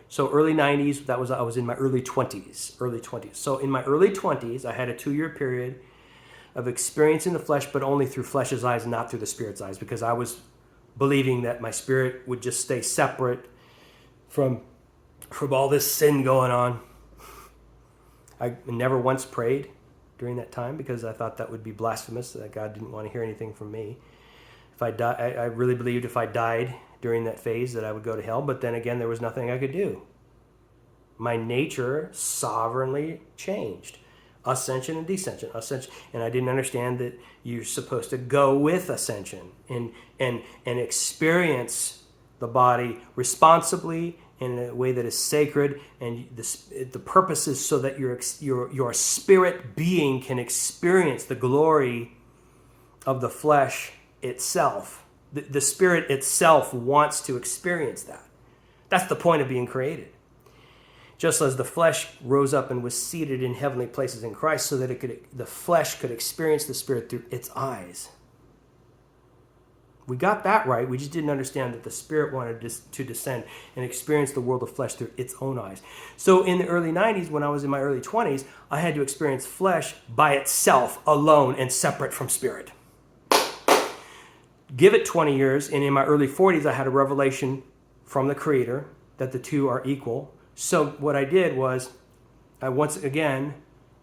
so early 90s, I was in my early 20s. So in my early 20s, I had a 2-year period of experiencing the flesh, but only through flesh's eyes, not through the Spirit's eyes, because I was believing that my spirit would just stay separate from all this sin going on. I never once prayed during that time because I thought that would be blasphemous, that God didn't want to hear anything from me. If I really believed if I died during that phase that I would go to hell, but then again, there was nothing I could do. My nature sovereignly changed. Ascension and descension. And I didn't understand that you're supposed to go with ascension and experience the body responsibly in a way that is sacred, and the purpose is so that your spirit being can experience the glory of the flesh itself. The spirit itself wants to experience that. That's the point of being created. Just as the flesh rose up and was seated in heavenly places in Christ, so that the flesh could experience the Spirit through its eyes. We got that right. We just didn't understand that the Spirit wanted to descend and experience the world of flesh through its own eyes. So in the early 90s, when I was in my early 20s, I had to experience flesh by itself, alone and separate from Spirit. Give it 20 years, and in my early 40s, I had a revelation from the Creator that the two are equal. So what I did was, I once again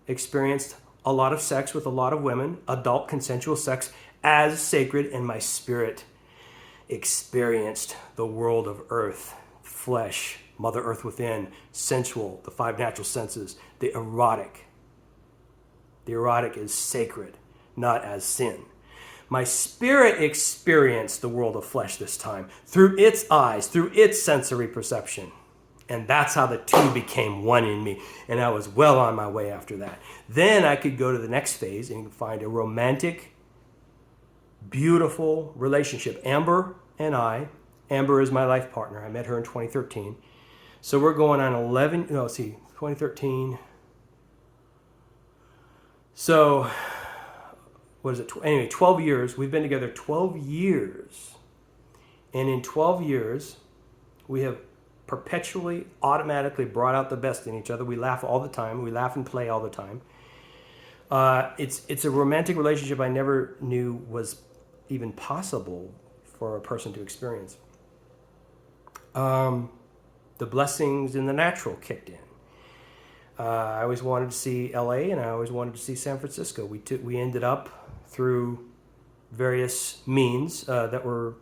experienced a lot of sex with a lot of women, adult consensual sex, as sacred, and my spirit experienced the world of earth, flesh, Mother Earth within, sensual, the 5 natural senses, the erotic. The erotic is sacred, not as sin. My spirit experienced the world of flesh this time through its eyes, through its sensory perception. And that's how the two became one in me. And I was well on my way after that. Then I could go to the next phase and find a romantic, beautiful relationship. Amber and I, Amber is my life partner. I met her in 2013. So we're going on 2013. So, what is it? Anyway, 12 years. We've been together 12 years. And in 12 years, we have perpetually, automatically brought out the best in each other. We laugh all the time. We laugh and play all the time. It's a romantic relationship I never knew was even possible for a person to experience. The blessings in the natural kicked in. I always wanted to see LA, and I always wanted to see San Francisco. We ended up through various means that were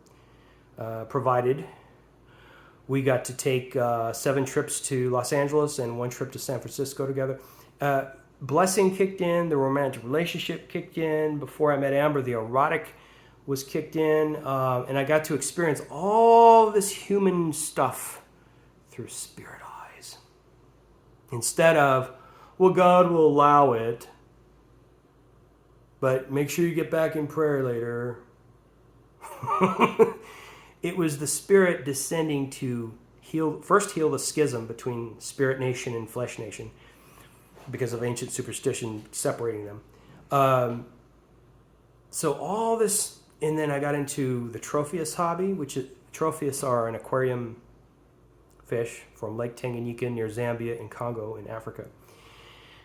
provided. We got to take 7 trips to Los Angeles and 1 trip to San Francisco together. Blessing kicked in, the romantic relationship kicked in. Before I met Amber, the erotic was kicked in, and I got to experience all this human stuff through spirit eyes. Instead of, well, God will allow it, but make sure you get back in prayer later. It was the Spirit descending to heal the schism between spirit nation and flesh nation because of ancient superstition separating them. So all this, and then I got into the Tropheus hobby, Tropheus are an aquarium fish from Lake Tanganyika near Zambia and Congo in Africa.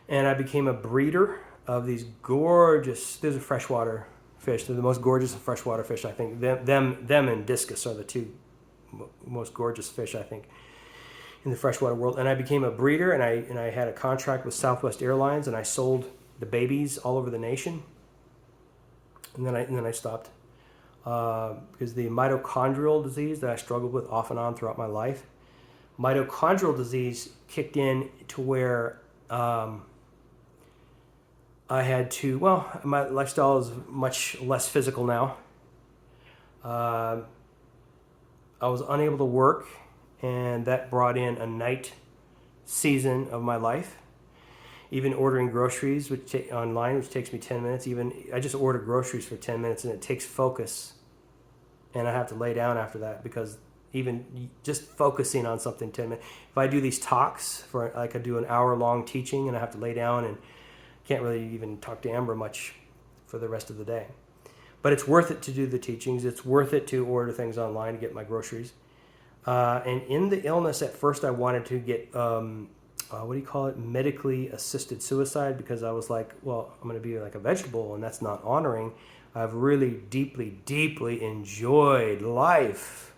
And I became a breeder of these gorgeous, these are freshwater fish. They're the most gorgeous of freshwater fish, I think. Them and discus are the 2 most gorgeous fish, I think, in the freshwater world. And I became a breeder, and I had a contract with Southwest Airlines, and I sold the babies all over the nation. and then I stopped because the mitochondrial disease that I struggled with off and on throughout my life, mitochondrial disease kicked in to where I had to. Well, my lifestyle is much less physical now. I was unable to work, and that brought in a night season of my life. Even ordering groceries online, which takes me 10 minutes. Even I just order groceries for 10 minutes, and it takes focus, and I have to lay down after that because even just focusing on something 10 minutes. If I do these talks for like I do an hour-long teaching, and I have to lay down and can't really even talk to Amber much for the rest of the day. But it's worth it to do the teachings. It's worth it to order things online to get my groceries. And in the illness, at first I wanted to get, medically assisted suicide, because I was like, well, I'm going to be like a vegetable, and that's not honoring. I've really deeply, deeply enjoyed life.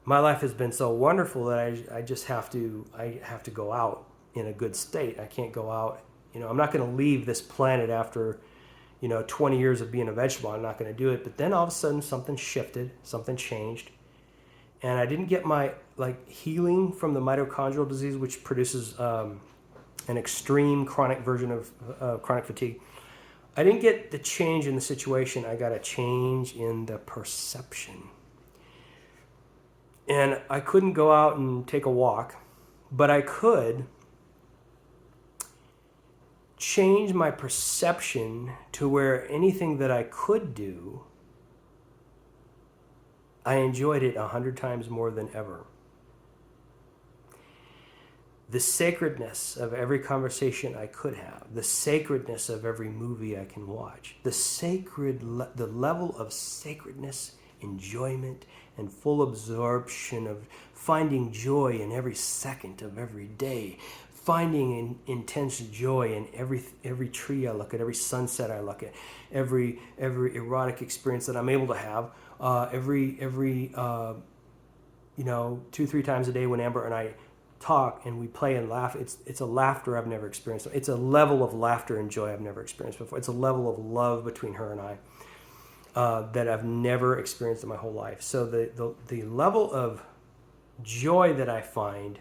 My life has been so wonderful that I have to go out in a good state. I can't go out, I'm not going to leave this planet after 20 years of being a vegetable. I'm not going to do it. But then all of a sudden something shifted, something changed. And I didn't get my healing from the mitochondrial disease, which produces an extreme chronic version of chronic fatigue. I didn't get the change in the situation. I got a change in the perception. And I couldn't go out and take a walk, but I could change my perception to where anything that I could do, I enjoyed it 100 times more than ever. The sacredness of every conversation I could have, the sacredness of every movie I can watch, the level of sacredness, enjoyment, and full absorption of finding joy in every second of every day, finding intense joy in every tree I look at, every sunset I look at, every erotic experience that I'm able to have, every 2-3 times a day when Amber and I talk and we play and laugh. It's a laughter I've never experienced. It's a level of laughter and joy I've never experienced before. It's a level of love between her and I that I've never experienced in my whole life. So the level of joy that I find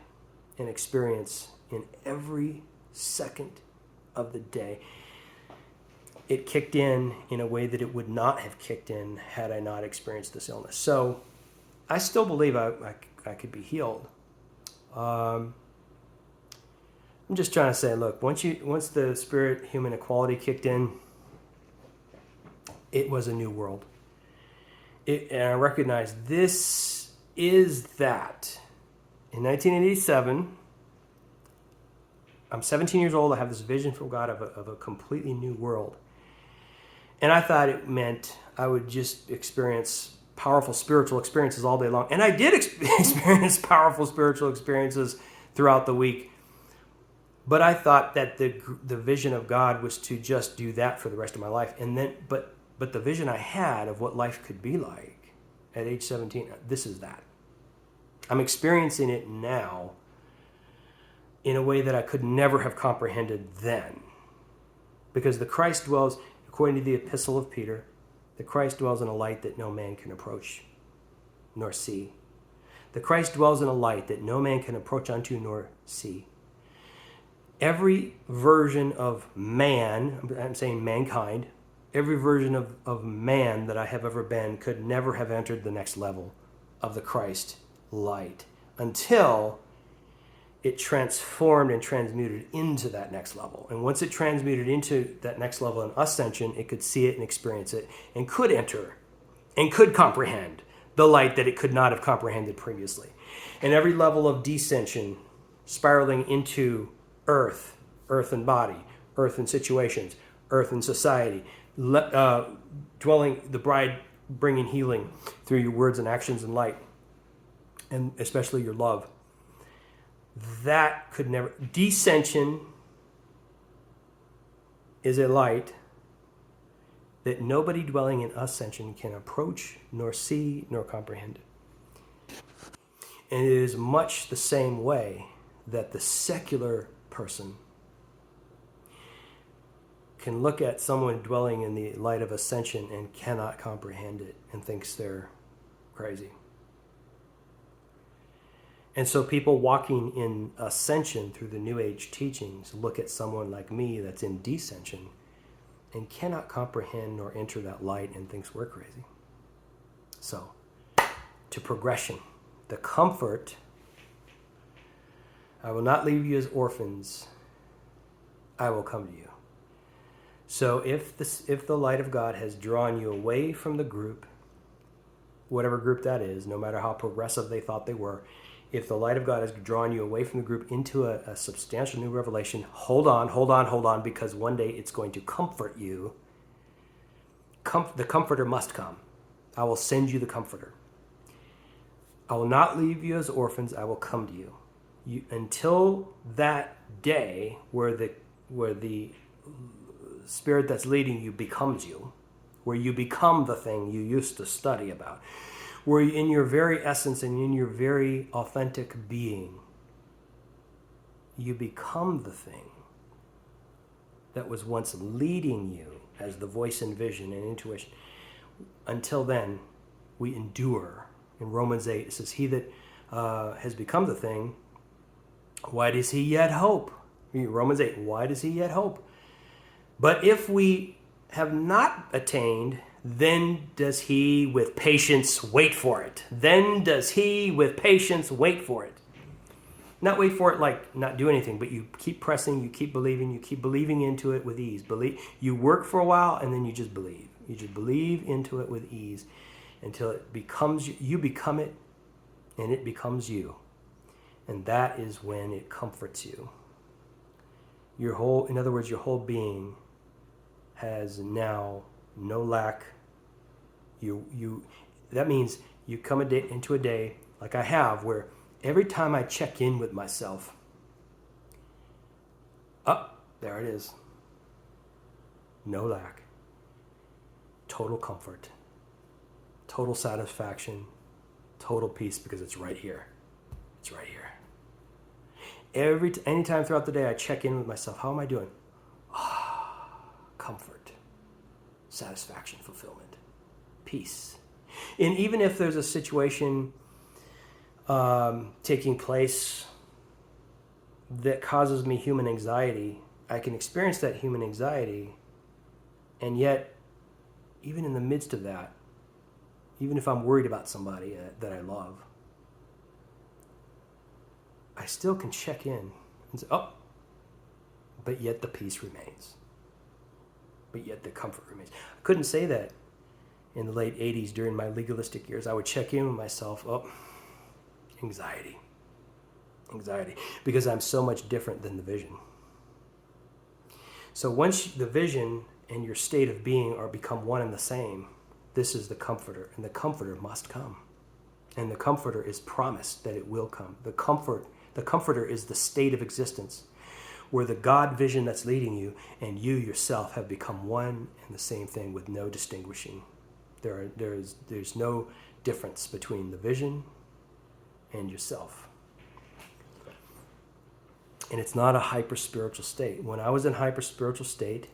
and experience in every second of the day, it kicked in a way that it would not have kicked in had I not experienced this illness. So I still believe I could be healed. I'm just trying to say, look, once the spirit-human equality kicked in, it was a new world. And I recognized this is that. In 1987, I'm 17 years old. I have this vision from God of a completely new world. And I thought it meant I would just experience powerful spiritual experiences all day long. And I did experience powerful spiritual experiences throughout the week. But I thought that the vision of God was to just do that for the rest of my life. And then, but the vision I had of what life could be like at age 17, this is that. I'm experiencing it now in a way that I could never have comprehended then. Because the Christ dwells, according to the epistle of Peter, the Christ dwells in a light that no man can approach nor see. The Christ dwells in a light that no man can approach unto nor see. Every version of man, I'm saying mankind, every version of man that I have ever been could never have entered the next level of the Christ light until it transformed and transmuted into that next level. And once it transmuted into that next level in ascension, it could see it and experience it and could enter and could comprehend the light that it could not have comprehended previously. And every level of descension, spiraling into earth and body, earth and situations, earth and society, dwelling, the bride bringing healing through your words and actions and light, and especially your love. That could never... Descension is a light that nobody dwelling in ascension can approach, nor see, nor comprehend. And it is much the same way that the secular person can look at someone dwelling in the light of ascension and cannot comprehend it and thinks they're crazy. And so people walking in ascension through the New Age teachings look at someone like me that's in descension and cannot comprehend nor enter that light and thinks we're crazy. So, to progression, the comfort, I will not leave you as orphans, I will come to you. So if the light of God has drawn you away from the group, whatever group that is, no matter how progressive they thought they were, if the light of God has drawn you away from the group into a substantial new revelation, hold on, because one day it's going to comfort you. The comforter must come. I will send you the comforter. I will not leave you as orphans, I will come to you. Until that day where the spirit that's leading you becomes you, where you become the thing you used to study about, where in your very essence and in your very authentic being, you become the thing that was once leading you as the voice and vision and intuition. Until then, we endure. In Romans 8, it says, he that has become the thing, why does he yet hope? Romans 8, why does he yet hope? But if we have not attained, then does he with patience wait for it. Then does he with patience wait for it. Not wait for it like not do anything, but you keep pressing, you keep believing into it with ease. You work for a while and then you just believe. You just believe into it with ease until it becomes you become it and it becomes you. And that is when it comforts you. In other words, your whole being has now no lack. That means you come into a day like I have, where every time I check in with myself, there it is. No lack. Total comfort. Total satisfaction. Total peace, because it's right here. It's right here. Anytime throughout the day I check in with myself, how am I doing? Comfort, satisfaction, fulfillment, peace. And even if there's a situation taking place that causes me human anxiety, I can experience that human anxiety, and yet, even in the midst of that, even if I'm worried about somebody that I love, I still can check in and say, but yet the peace remains. But yet the comfort remains. I couldn't say that in the late 80s during my legalistic years. I would check in with myself, anxiety, because I'm so much different than the vision. So once the vision and your state of being are become one and the same, this is the comforter, and the comforter must come. And the comforter is promised that it will come. The comforter is the state of existence where the God vision that's leading you and you yourself have become one and the same thing with no distinguishing. There's no difference between the vision and yourself. And it's not a hyper-spiritual state. When I was in hyper-spiritual state,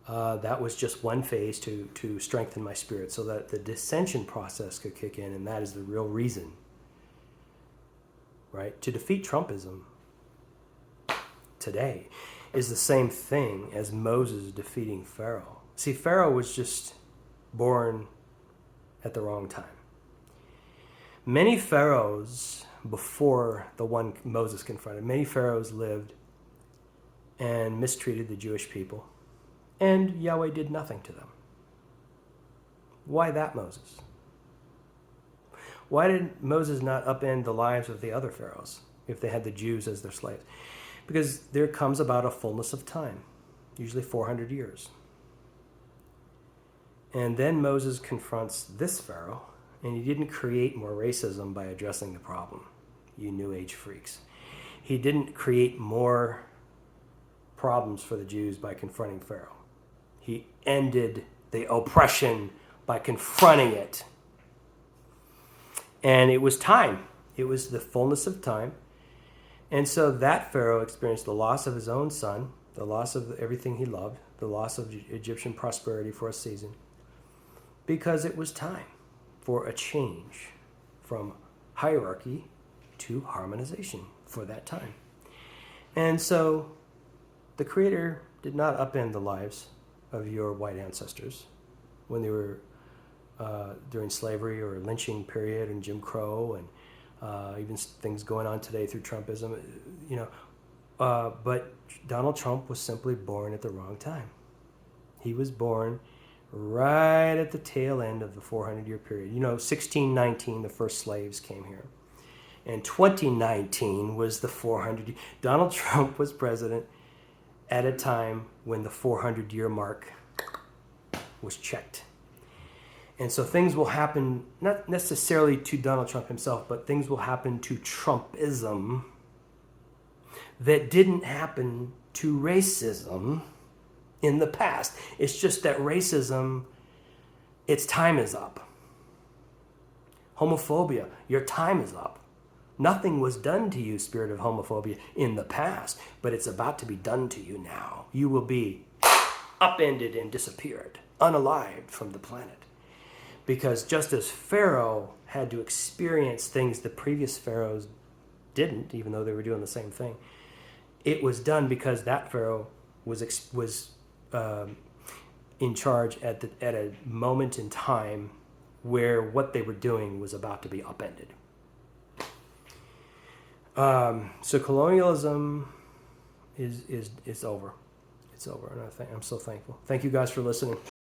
that was just one phase to strengthen my spirit so that the dissension process could kick in, and that is the real reason. Right? To defeat Trumpism today is the same thing as Moses defeating Pharaoh. See, Pharaoh was just born at the wrong time. Many pharaohs before the one Moses confronted, many pharaohs lived and mistreated the Jewish people, and Yahweh did nothing to them. Why that, Moses? Why did Moses not upend the lives of the other pharaohs if they had the Jews as their slaves? Because there comes about a fullness of time, usually 400 years. And then Moses confronts this pharaoh, and he didn't create more racism by addressing the problem, you New Age freaks. He didn't create more problems for the Jews by confronting Pharaoh. He ended the oppression by confronting it. And it was time. It was the fullness of time. And so that Pharaoh experienced the loss of his own son, the loss of everything he loved, the loss of Egyptian prosperity for a season, because it was time for a change from hierarchy to harmonization for that time. And so the Creator did not upend the lives of your white ancestors when they were during slavery or lynching period and Jim Crow and even things going on today through Trumpism, but Donald Trump was simply born at the wrong time. He was born right at the tail end of the 400-year period. 1619, the first slaves came here. And 2019 was the 400. Donald Trump was president at a time when the 400-year mark was checked. And so things will happen, not necessarily to Donald Trump himself, but things will happen to Trumpism that didn't happen to racism in the past. It's just that racism, its time is up. Homophobia, your time is up. Nothing was done to you, spirit of homophobia, in the past, but it's about to be done to you now. You will be upended and disappeared, unalived from the planet. Because just as Pharaoh had to experience things the previous pharaohs didn't, even though they were doing the same thing, it was done because that Pharaoh was in charge at a moment in time where what they were doing was about to be upended. So colonialism is over. It's over, and I'm so thankful. Thank you guys for listening.